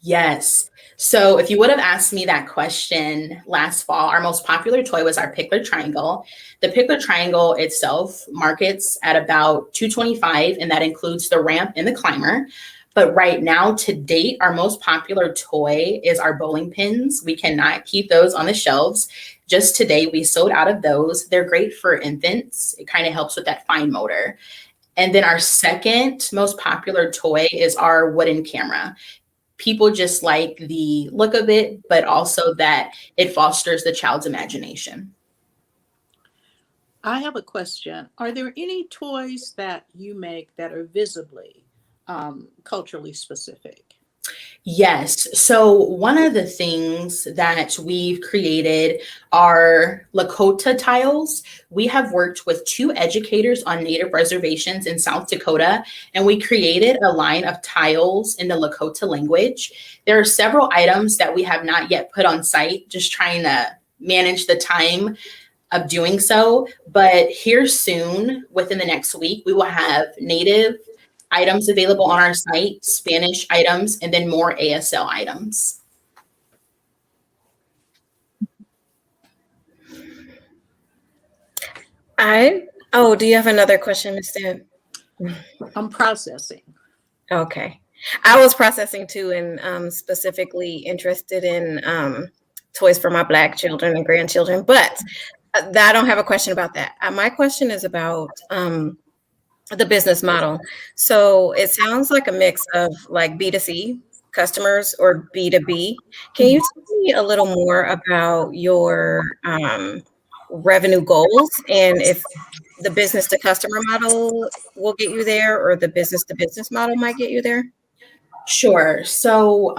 Yes. So if you would have asked me that question last fall, our most popular toy was our pickler triangle. The pickler triangle itself markets at about $225, and that includes the ramp and the climber. But right now, to date, our most popular toy is our bowling pins. We cannot keep those on the shelves. Just today, we sold out of those. They're great for infants. It kind of helps with that fine motor. And then our second most popular toy is our wooden camera. People just like the look of it, but also that it fosters the child's imagination. I have a question. Are there any toys that you make that are visibly culturally specific? Yes. So one of the things that we've created are Lakota Tiles. We have worked with 2 educators on Native reservations in South Dakota, and we created a line of tiles in the Lakota language. There are several items that we have not yet put on site, just trying to manage the time of doing so. But here soon, within the next week, we will have Native items available on our site, Spanish items, and then more ASL items. Do you have another question, Ms. Deb? I'm processing. Okay. I was processing too, and specifically interested in toys for my Black children and grandchildren, but I don't have a question about that. My question is about the business model. So it sounds like a mix of like B2C customers or B2B. Can you tell me a little more about your revenue goals and if the business to customer model will get you there or the business to business model might get you there? Sure. So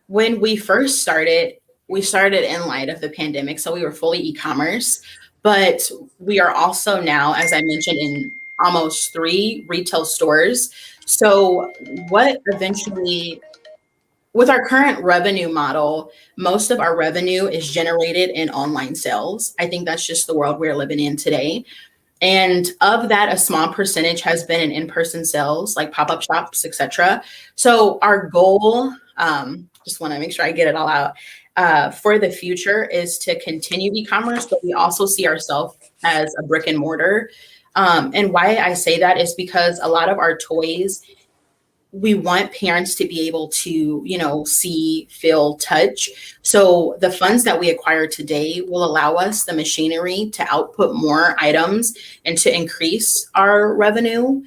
when we first started, we started in light of the pandemic. So we were fully e-commerce, but we are also now, as I mentioned, in almost 3 retail stores. So what eventually, with our current revenue model, most of our revenue is generated in online sales. I think that's just the world we're living in today. And of that, a small percentage has been in in-person sales, like pop-up shops, etc. So our goal, just want to make sure I get it all out, for the future is to continue e-commerce, but we also see ourselves as a brick and mortar. And why I say that is because a lot of our toys, we want parents to be able to, see, feel, touch. So the funds that we acquire today will allow us the machinery to output more items and to increase our revenue.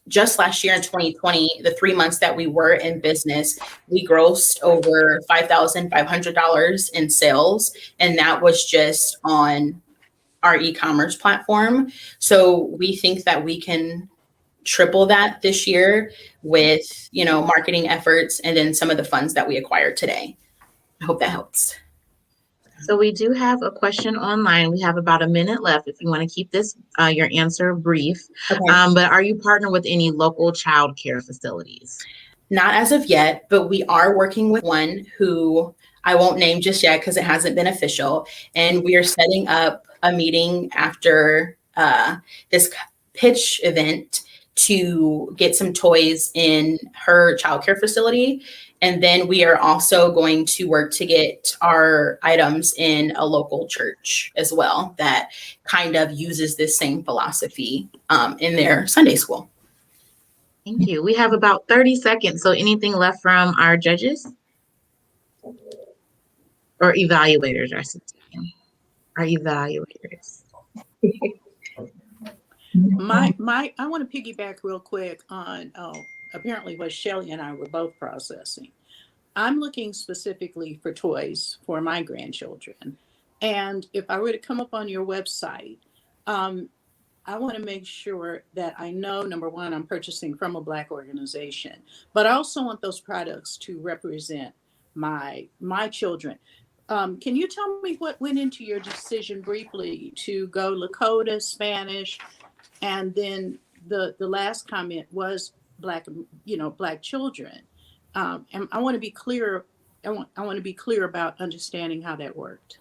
Just last year in 2020, the 3 months that we were in business, we grossed over $5,500 in sales. And that was just on our e-commerce platform. So we think that we can triple that this year with, marketing efforts and then some of the funds that we acquired today. I hope that helps. So we do have a question online. We have about a minute left if you want to keep this, your answer brief. Okay. But are you partnered with any local child care facilities? Not as of yet, but we are working with one who I won't name just yet because it hasn't been official. And we are setting up a meeting after this pitch event to get some toys in her childcare facility. And then we are also going to work to get our items in a local church as well that kind of uses this same philosophy in their Sunday school. Thank you. We have about 30 seconds. So anything left from our judges? Or evaluators, I should say. Our evaluators. I want to piggyback real quick on apparently what Shelly and I were both processing. I'm looking specifically for toys for my grandchildren. And if I were to come up on your website, I want to make sure that I know, number one, I'm purchasing from a Black organization, but I also want those products to represent my children. Can you tell me what went into your decision briefly to go Lakota, Spanish, and then the last comment was Black children. And I want to be clear. I want to be clear about understanding how that worked.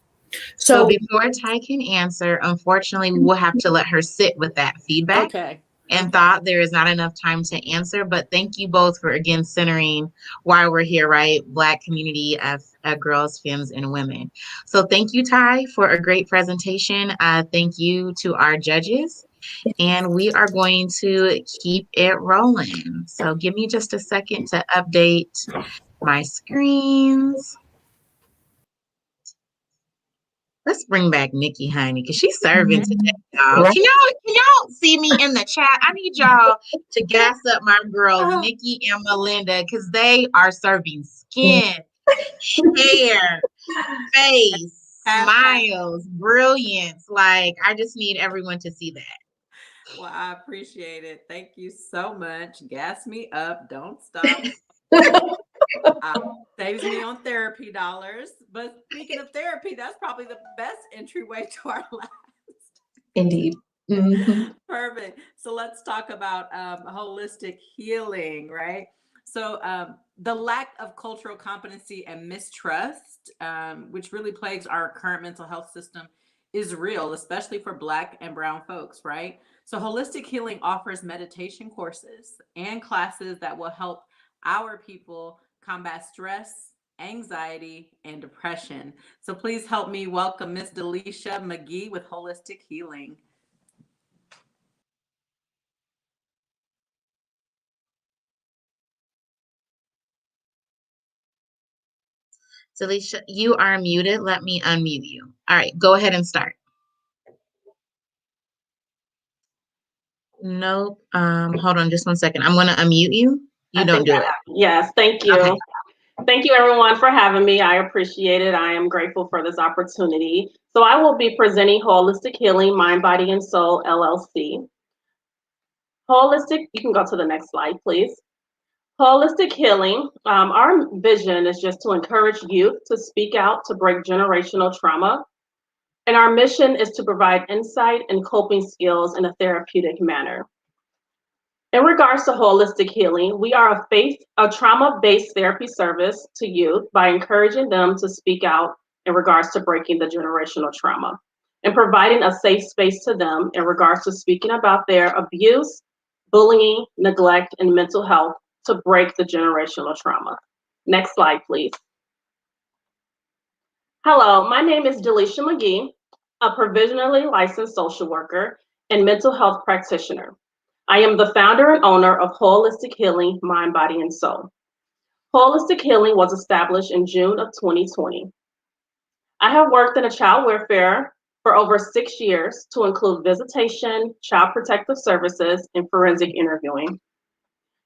So before Ty can answer, unfortunately, we will have to let her sit with that feedback. Okay. And thought there is not enough time to answer, but thank you both for again centering why we're here, right? Black community of girls, femmes, and women. So thank you, Ty, for a great presentation. Thank you to our judges. And we are going to keep it rolling. So give me just a second to update my screens. Let's bring back Nikki Honey because she's serving today, y'all. Can y'all see me in the chat? I need y'all to gas up my girls, Nikki and Melinda, because they are serving skin, hair, face, smiles, brilliance. Like, I just need everyone to see that. Well, I appreciate it. Thank you so much. Gas me up. Don't stop. Saves me on therapy dollars. But speaking of therapy, that's probably the best entryway to our last. Indeed. Mm-hmm. Perfect. So let's talk about holistic healing, right? So the lack of cultural competency and mistrust, which really plagues our current mental health system, is real, especially for Black and Brown folks, right? So holistic healing offers meditation courses and classes that will help our people combat stress, anxiety, and depression. So please help me welcome Miss Delisha McGee with Holistic Healing. Delisha, you are muted. Let me unmute you. All right, go ahead and start. Nope. Hold on just one second. I'm going to unmute you. you don't do it. Yes, thank you. Okay. Thank you everyone for having me. I appreciate it. I am grateful for this opportunity. So I will be presenting Holistic Healing, Mind, Body, and Soul, LLC. Holistic, you can go to the next slide, please. Holistic healing, our vision is just to encourage youth to speak out to break generational trauma. And our mission is to provide insight and coping skills in a therapeutic manner. In regards to holistic healing, we are a trauma-based therapy service to youth by encouraging them to speak out in regards to breaking the generational trauma and providing a safe space to them in regards to speaking about their abuse, bullying, neglect, and mental health to break the generational trauma. Next slide, please. Hello, my name is Delisha McGee, a provisionally licensed social worker and mental health practitioner. I am the founder and owner of Holistic Healing, Mind, Body, and Soul. Holistic Healing was established in June of 2020. I have worked in a child welfare for over 6 years to include visitation, child protective services, and forensic interviewing.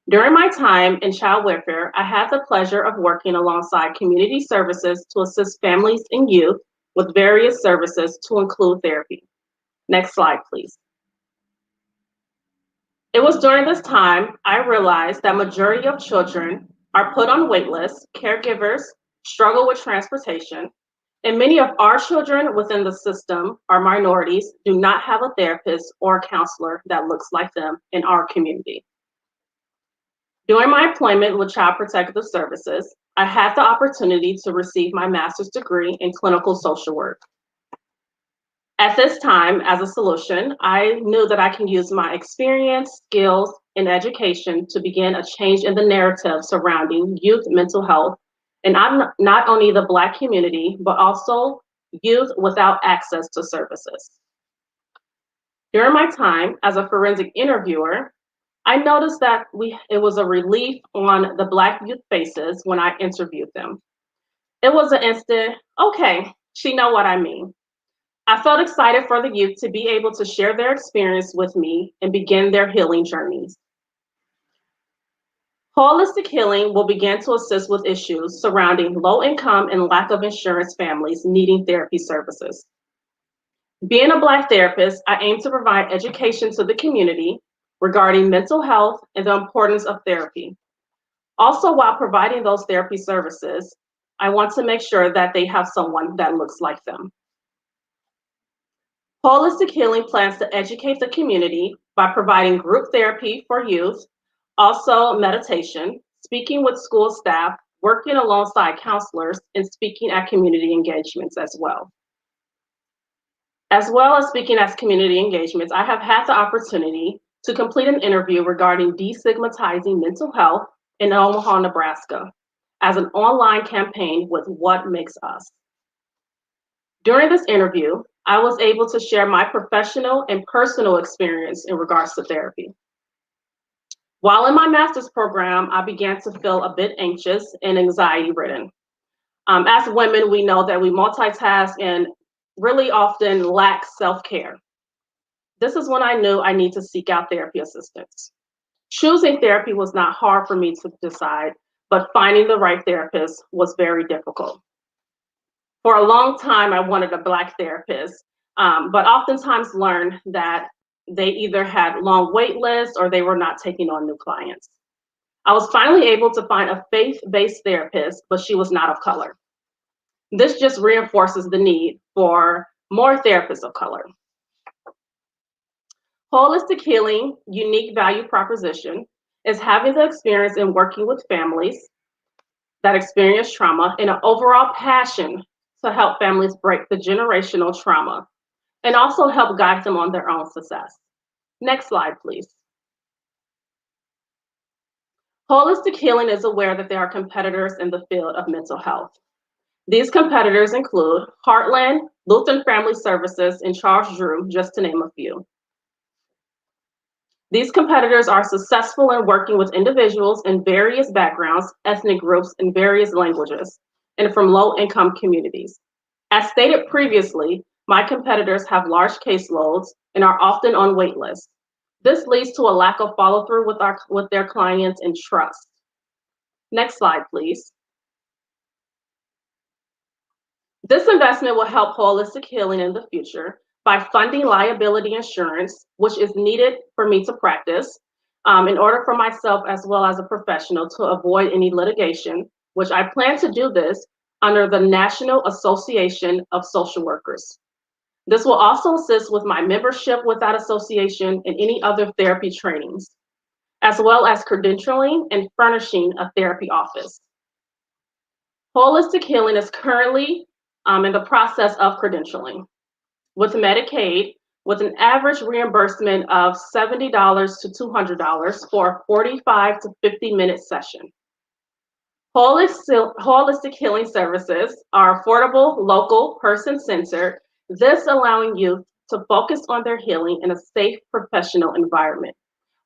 During my time in child welfare, I had the pleasure of working alongside community services to assist families and youth with various services to include therapy. Next slide, please. It was during this time I realized that majority of children are put on wait lists, caregivers struggle with transportation, and many of our children within the system, our minorities, do not have a therapist or a counselor that looks like them in our community. During my employment with Child Protective Services, I had the opportunity to receive my master's degree in clinical social work. At this time, as a solution, I knew that I can use my experience, skills, and education to begin a change in the narrative surrounding youth mental health, and not only the Black community, but also youth without access to services. During my time as a forensic interviewer, I noticed that it was a relief on the Black youth faces when I interviewed them. It was an instant, okay, she know what I mean. I felt excited for the youth to be able to share their experience with me and begin their healing journeys. Holistic healing will begin to assist with issues surrounding low income and lack of insurance families needing therapy services. Being a Black therapist, I aim to provide education to the community regarding mental health and the importance of therapy. Also, while providing those therapy services, I want to make sure that they have someone that looks like them. Holistic Healing plans to educate the community by providing group therapy for youth, also meditation, speaking with school staff, working alongside counselors, and speaking at community engagements as well. As well as speaking at community engagements, I have had the opportunity to complete an interview regarding destigmatizing mental health in Omaha, Nebraska, as an online campaign with What Makes Us. During this interview, I was able to share my professional and personal experience in regards to therapy. While in my master's program, I began to feel a bit anxious and anxiety-ridden. As women, we know that we multitask and really often lack self-care. This is when I knew I need to seek out therapy assistance. Choosing therapy was not hard for me to decide, but finding the right therapist was very difficult. For a long time, I wanted a Black therapist, but oftentimes learned that they either had long wait lists or they were not taking on new clients. I was finally able to find a faith-based therapist, but she was not of color. This just reinforces the need for more therapists of color. Holistic healing, unique value proposition is having the experience in working with families that experience trauma and an overall passion to help families break the generational trauma and also help guide them on their own success. Next slide, please. Holistic healing is aware that there are competitors in the field of mental health. These competitors include Heartland, Lutheran Family Services, and Charles Drew, just to name a few. These competitors are successful in working with individuals in various backgrounds, ethnic groups, and various languages, and from low-income communities. As stated previously, my competitors have large caseloads and are often on wait lists. This leads to a lack of follow-through with their clients and trust. Next slide, please. This investment will help holistic healing in the future by funding liability insurance, which is needed for me to practice in order for myself as well as a professional to avoid any litigation, which I plan to do this under the National Association of Social Workers. This will also assist with my membership with that association and any other therapy trainings, as well as credentialing and furnishing a therapy office. Holistic healing is currently in the process of credentialing with Medicaid, with an average reimbursement of $70 to $200 for a 45 to 50-minute session. Holistic healing services are affordable, local, person-centered, this allowing youth to focus on their healing in a safe professional environment,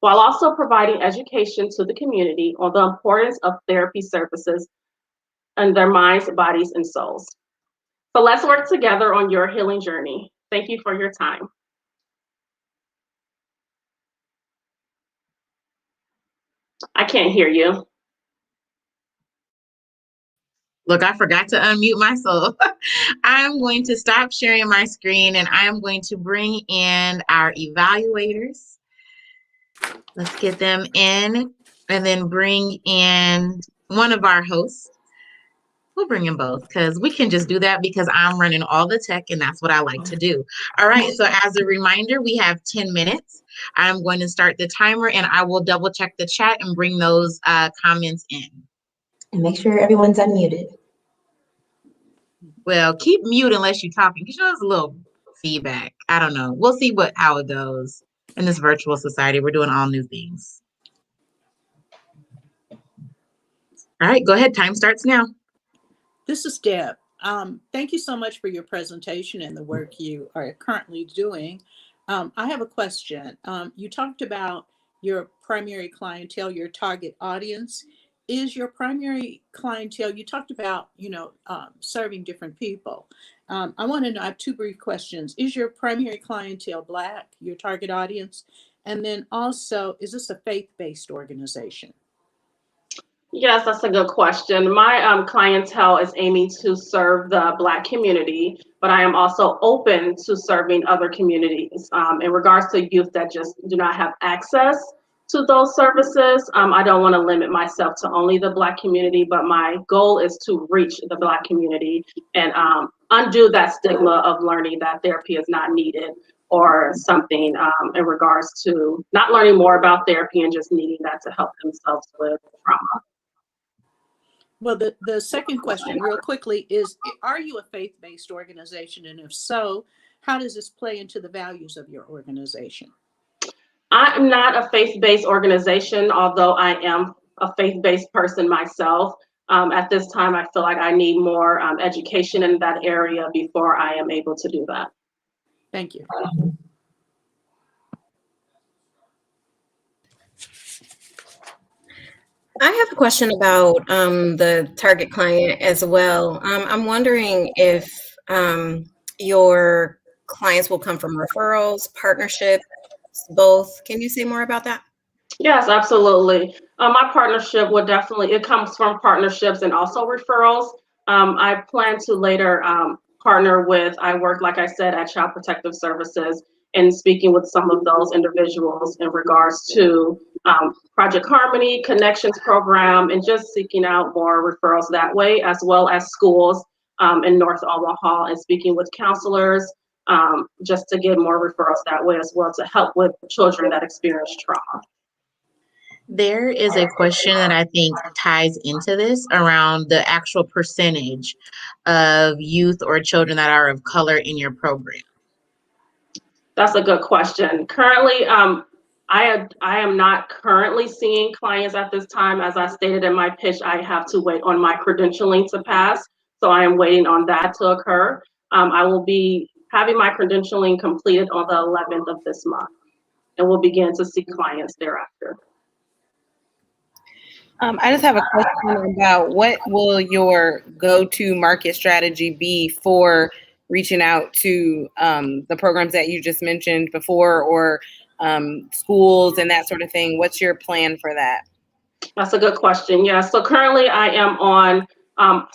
while also providing education to the community on the importance of therapy services in their minds, bodies, and souls. So let's work together on your healing journey. Thank you for your time. I can't hear you. Look, I forgot to unmute myself. I'm going to stop sharing my screen and I'm going to bring in our evaluators. Let's get them in and then bring in one of our hosts. We'll bring in both because we can just do that because I'm running all the tech and that's what I like to do. All right, so as a reminder, we have 10 minutes. I'm going to start the timer and I will double check the chat and bring those comments in. And make sure everyone's unmuted. Well, keep mute unless you're talking because there's a little feedback. I don't know. We'll see how it goes in this virtual society. We're doing all new things. All right, go ahead. Time starts now. This is Deb. Thank you so much for your presentation and the work you are currently doing. I have a question. You talked about your primary clientele, your target audience. Is your primary clientele, you talked about, serving different people. I want to know, I have two brief questions. Is your primary clientele Black, your target audience? And then also, is this a faith-based organization? Yes, that's a good question. My clientele is aiming to serve the Black community, but I am also open to serving other communities. In regards to youth that just do not have access to those services, I don't want to limit myself to only the Black community, but my goal is to reach the Black community and undo that stigma of learning that therapy is not needed or something in regards to not learning more about therapy and just needing that to help themselves with trauma. Well, the second question real quickly is, are you a faith-based organization? And if so, how does this play into the values of your organization? I'm not a faith-based organization, although I am a faith-based person myself. At this time, I feel like I need more education in that area before I am able to do that. Thank you. I have a question about the target client as well. I'm wondering if your clients will come from referrals, partnerships, both. Can you say more about that? Yes, absolutely. My partnership would definitely, it comes from partnerships and also referrals. I plan to later partner with, I work, like I said, at Child Protective Services and speaking with some of those individuals in regards to Project Harmony, Connections Program, and just seeking out more referrals that way, as well as schools in North Omaha and speaking with counselors, just to get more referrals that way as well to help with children that experience trauma. There is a question that I think ties into this around the actual percentage of youth or children that are of color in your program. That's a good question. Currently, I am not currently seeing clients at this time. As I stated in my pitch, I have to wait on my credentialing to pass. So I am waiting on that to occur. I will be having my credentialing completed on the 11th of this month, and we'll begin to see clients thereafter. I just have a question about what will your go-to market strategy be for reaching out to the programs that you just mentioned before, or schools and that sort of thing. What's your plan for that? That's a good question. Yeah, so currently I am on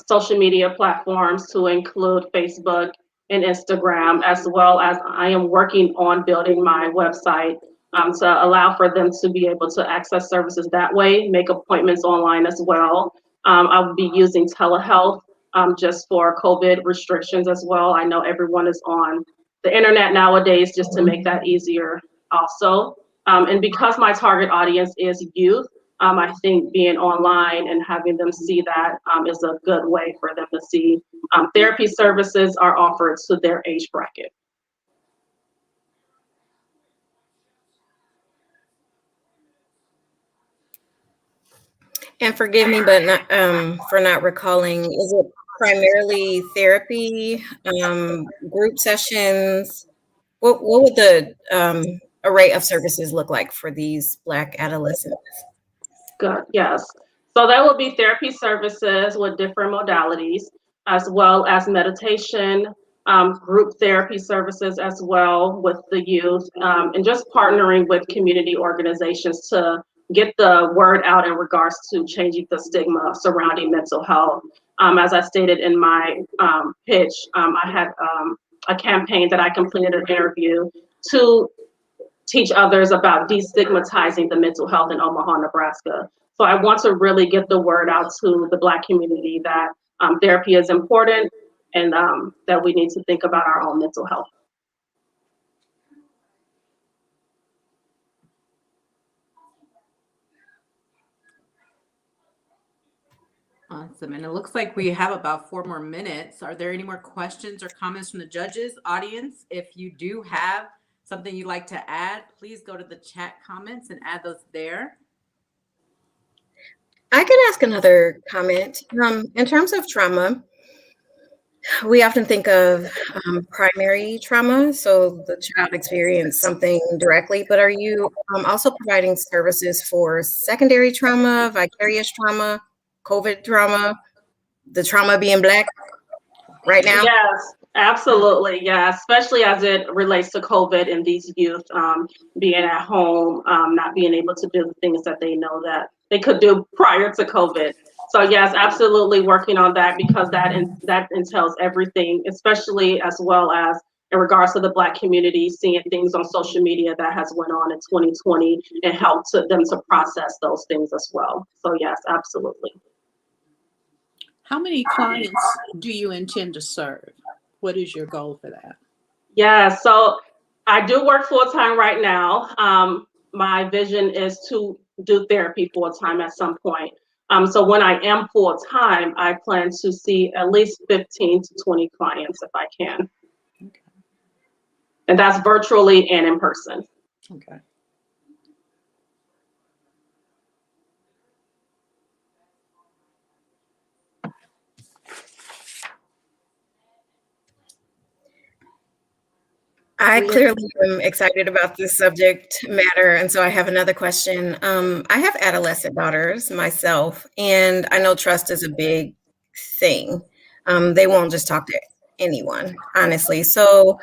social media platforms to include Facebook and Instagram, as well as I am working on building my website to allow for them to be able to access services that way, make appointments online as well. I will be using telehealth just for COVID restrictions as well. I know everyone is on the internet nowadays just to make that easier also. And because my target audience is youth, I think being online and having them see that is a good way for them to see therapy services are offered to their age bracket. And forgive me, but not for not recalling. Is it primarily therapy, group sessions? What would the array of services look like for these Black adolescents? Good, yes. So that will be therapy services with different modalities, as well as meditation, group therapy services as well with the youth, and just partnering with community organizations to get the word out in regards to changing the stigma surrounding mental health. As I stated in my pitch, I had a campaign that I completed an interview to teach others about destigmatizing the mental health in Omaha, Nebraska. So I want to really get the word out to the Black community that therapy is important and that we need to think about our own mental health. Awesome. And it looks like we have about 4 more minutes. Are there any more questions or comments from the judges, audience? If you do have something you'd like to add, please go to the chat comments and add those there. I can ask another comment. In terms of trauma, we often think of primary trauma, so the child experienced something directly, but are you also providing services for secondary trauma, vicarious trauma, COVID trauma, the trauma being Black right now? Yes, absolutely. Yeah, especially as it relates to COVID and these youth being at home, not being able to do the things that they know that they could do prior to COVID. So yes, absolutely working on that because that entails everything, especially as well as in regards to the Black community, seeing things on social media that has went on in 2020 and helped them to process those things as well. So yes, absolutely. How many clients do you intend to serve? What is your goal for that? Yeah, so I do work full-time right now. My vision is to do therapy full-time at some point. So when I am full-time, I plan to see at least 15 to 20 clients if I can. Okay. And that's virtually and in person. Okay. I clearly am excited about this subject matter, and so I have another question. I have adolescent daughters myself, and I know trust is a big thing. They won't just talk to anyone, honestly. So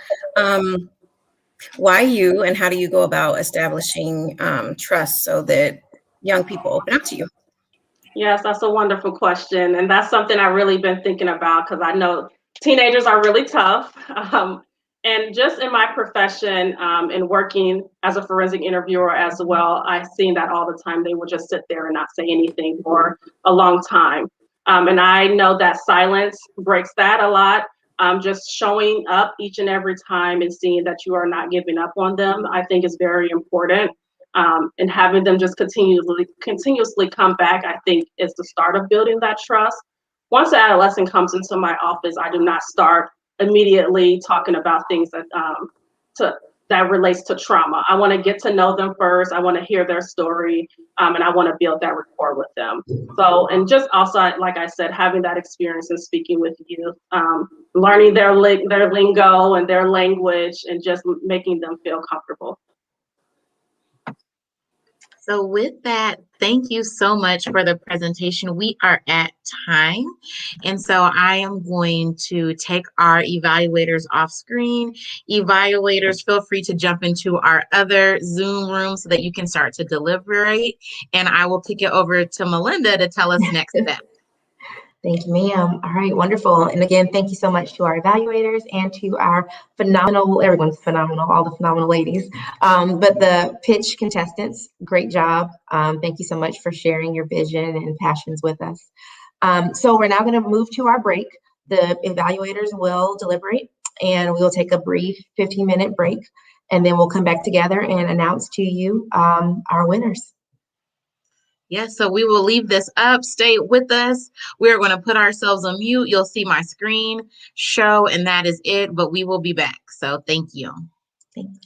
why you, and how do you go about establishing trust so that young people open up to you? Yes, that's a wonderful question. And that's something I've really been thinking about because I know teenagers are really tough. And just in my profession and working as a forensic interviewer as well, I've seen that all the time. They would just sit there and not say anything for a long time. And I know that silence breaks that a lot. Just showing up each and every time and seeing that you are not giving up on them, I think is very important. And having them just continuously come back, I think is the start of building that trust. Once an adolescent comes into my office, I do not start immediately talking about things that relates to trauma. I want to get to know them first. I want to hear their story, and I want to build that rapport with them. So, and just also, like I said, having that experience in speaking with youth, learning their lingo and their language, and just making them feel comfortable. So with that, thank you so much for the presentation. We are at time. And so I am going to take our evaluators off screen. Evaluators, feel free to jump into our other Zoom room so that you can start to deliberate. And I will kick it over to Melinda to tell us next steps. Thank you, ma'am. All right, wonderful. And again, thank you so much to our evaluators and to our phenomenal, everyone's phenomenal, all the phenomenal ladies. But the pitch contestants, great job. Thank you so much for sharing your vision and passions with us. So we're now going to move to our break. The evaluators will deliberate and we will take a brief 15-minute break, and then we'll come back together and announce to you our winners. Yes, so we will leave this up. Stay with us. We're going to put ourselves on mute. You'll see my screen show, and that is it, but we will be back. So thank you. Thanks.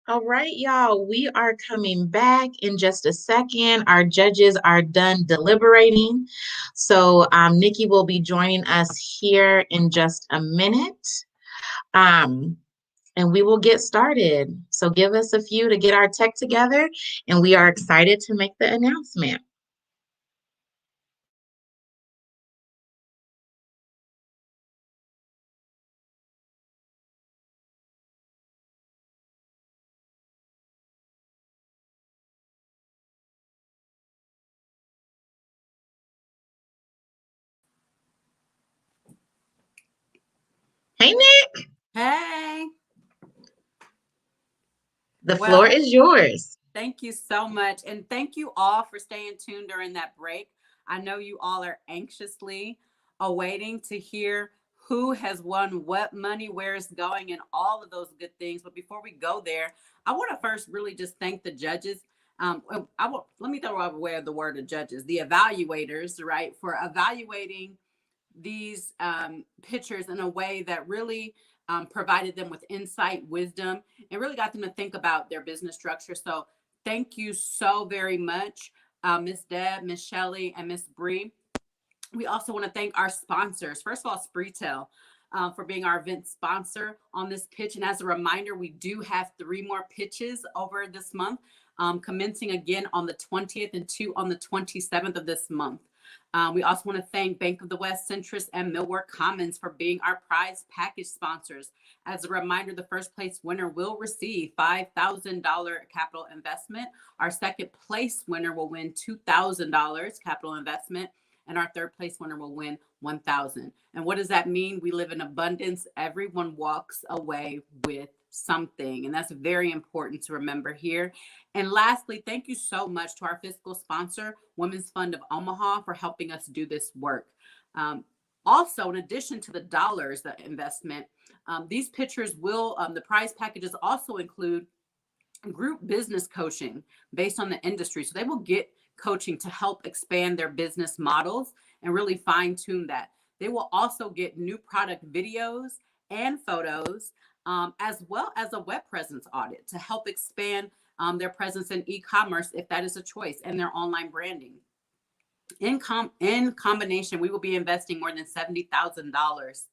All right, y'all, we are coming back in just a second. Our judges are done deliberating. So Nikki will be joining us here in just a minute. And we will get started. So give us a few to get our tech together, and we are excited to make the announcement. Hey, Nick. Hey. The floor is yours. Thank you so much. And thank you all for staying tuned during that break. I know you all are anxiously awaiting to hear who has won what money, where it's going, and all of those good things. But before we go there, I want to first really just thank the judges. Let me throw away the word of judges, the evaluators, right, for evaluating these pictures in a way that really provided them with insight, wisdom, and really got them to think about their business structure. So thank you so very much, Miss Deb, Miss Shelly, and Miss Bree. We also want to thank our sponsors. First of all, Spreetel for being our event sponsor on this pitch. And as a reminder, we do have 3 more pitches over this month, commencing again on the 20th and 2 on the 27th of this month. We also want to thank Bank of the West, Centris, and Millwork Commons for being our prize package sponsors. As a reminder, the first place winner will receive $5,000 capital investment. Our second place winner will win $2,000 capital investment. And our third place winner will win $1,000. And what does that mean? We live in abundance. Everyone walks away with something. And that's very important to remember here. And lastly, thank you so much to our fiscal sponsor, Women's Fund of Omaha, for helping us do this work. Also, in addition to the dollars, the investment, these pictures will, the prize packages also include group business coaching based on the industry. So they will get coaching to help expand their business models and really fine tune that. They will also get new product videos and photos, as well as a web presence audit to help expand their presence in e-commerce, if that is a choice, and their online branding. In combination, we will be investing more than $70,000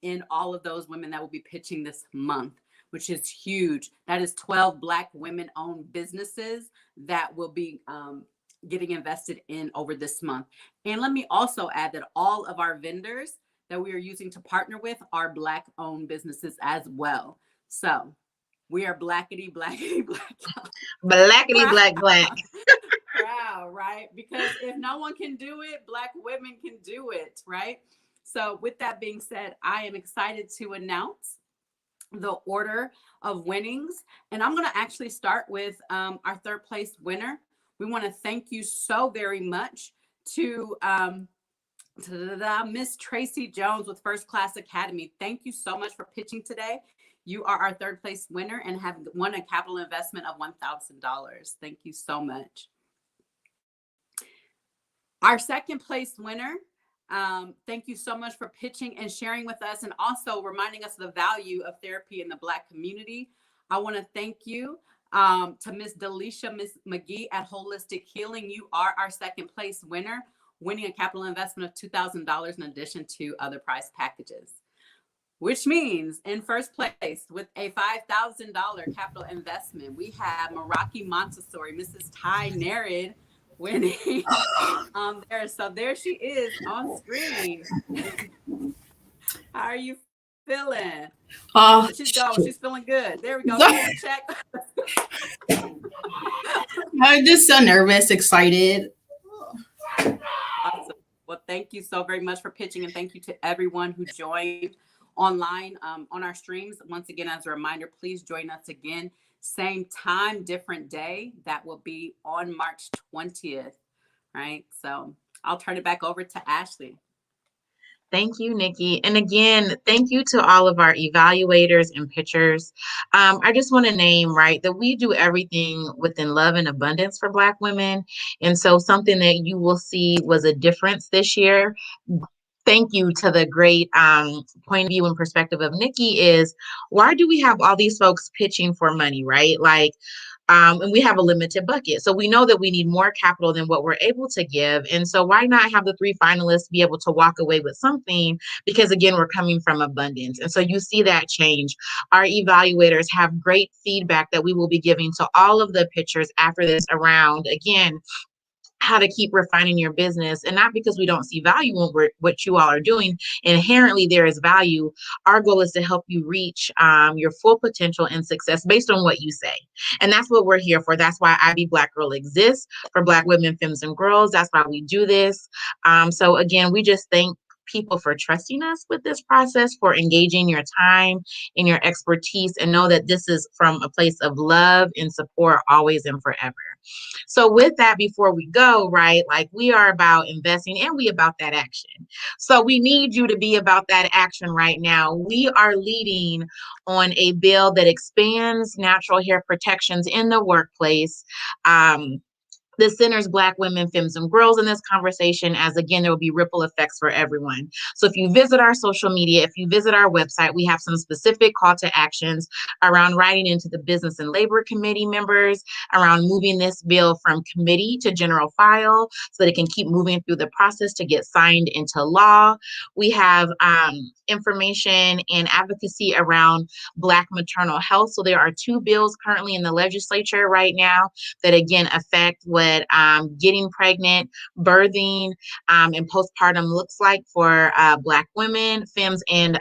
in all of those women that will be pitching this month, which is huge. That is 12 Black women-owned businesses that will be getting invested in over this month. And let me also add that all of our vendors that we are using to partner with are Black-owned businesses as well. So we are blackity, blackity, black. Blackity, black, black. Proud, right? Because if no one can do it, Black women can do it, right? So with that being said, I am excited to announce the order of winnings. And I'm going to actually start with our third place winner. We want to thank you so very much to Miss Tracy Jones with First Class Academy. Thank you so much for pitching today. You are our third place winner and have won a capital investment of $1,000. Thank you so much. Our second place winner, thank you so much for pitching and sharing with us and also reminding us of the value of therapy in the Black community. I want to thank you to Miss Delisha, Miss McGee at Holistic Healing. You are our second place winner, winning a capital investment of $2,000 in addition to other prize packages. Which means in first place with a $5,000 capital investment, we have Meraki Montessori, Mrs. Ty Narid, winning there. So there she is on screen. How are you feeling? She's going. She's feeling good. There we go. Check. I'm just so nervous, excited. Awesome. Well, thank you so very much for pitching, and thank you to everyone who joined online on our streams. Once again, as a reminder, please join us again. Same time, different day. That will be on March 20th, right? So I'll turn it back over to Ashley. Thank you, Nikki. And again, thank you to all of our evaluators and pitchers. I just want to name, right, that we do everything within love and abundance for Black women. And so something that you will see was a difference this year. thank you to the great point of view and perspective of Nikki is, why do we have all these folks pitching for money, right? Like, and we have a limited bucket. So we know that we need more capital than what we're able to give. And so why not have the 3 finalists be able to walk away with something? Because again, we're coming from abundance. And so you see that change. Our evaluators have great feedback that we will be giving to all of the pitchers after this around. Again, how to keep refining your business, and not because we don't see value in what you all are doing. Inherently, there is value. Our goal is to help you reach your full potential and success based on what you say. And that's what we're here for. That's why I Be Black Girl exists, for Black women, femmes, and girls. That's why we do this. So again, we just thank people for trusting us with this process, for engaging your time and your expertise, and know that this is from a place of love and support always and forever. So with that, before we go, right, like we are about investing and we about that action. So we need you to be about that action right now. We are leading on a bill that expands natural hair protections in the workplace. This centers Black women, femmes, and girls in this conversation, as again, there will be ripple effects for everyone. So if you visit our social media, if you visit our website, we have some specific call to actions around writing into the Business and Labor Committee members, around moving this bill from committee to general file so that it can keep moving through the process to get signed into law. We have information and advocacy around Black maternal health. So there are 2 bills currently in the legislature right now that again affect what getting pregnant, birthing, and postpartum looks like for Black women, femmes, and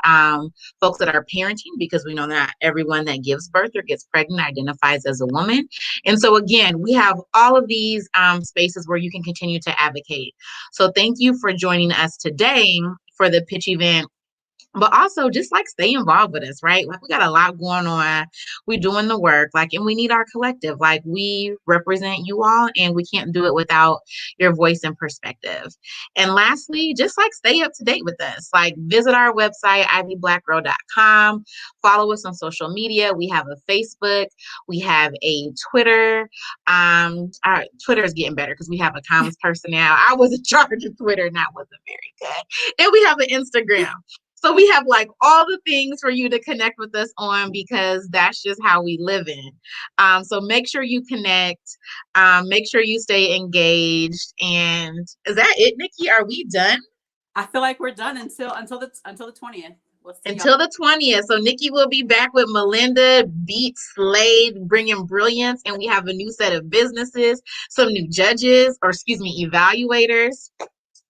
folks that are parenting, because we know not everyone that gives birth or gets pregnant identifies as a woman. And so again, we have all of these spaces where you can continue to advocate. So thank you for joining us today for the pitch event. But also just like stay involved with us, right? Like we got a lot going on. We're doing the work, like, and we need our collective. Like we represent you all and we can't do it without your voice and perspective. And lastly, just like stay up to date with us. Like visit our website, ibyblackgirl.com. Follow us on social media. We have a Facebook. We have a Twitter. Our Twitter is getting better because we have a comms person now. I was in charge of Twitter and that wasn't very good. And we have an Instagram. So we have like all the things for you to connect with us on, because that's just how we live in. So make sure you connect, make sure you stay engaged. And is that it, Nikki? Are we done? I feel like we're done until the 20th. We'll see until the 20th. So Nikki will be back with Melinda Beat Slade, bringing brilliance. And we have a new set of businesses, some new judges, or excuse me, evaluators.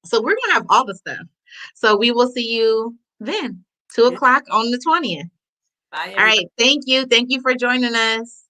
So we're going to have all the stuff. So we will see you then, 2 o'clock on the 20th. Bye. All right. Thank you. Thank you for joining us.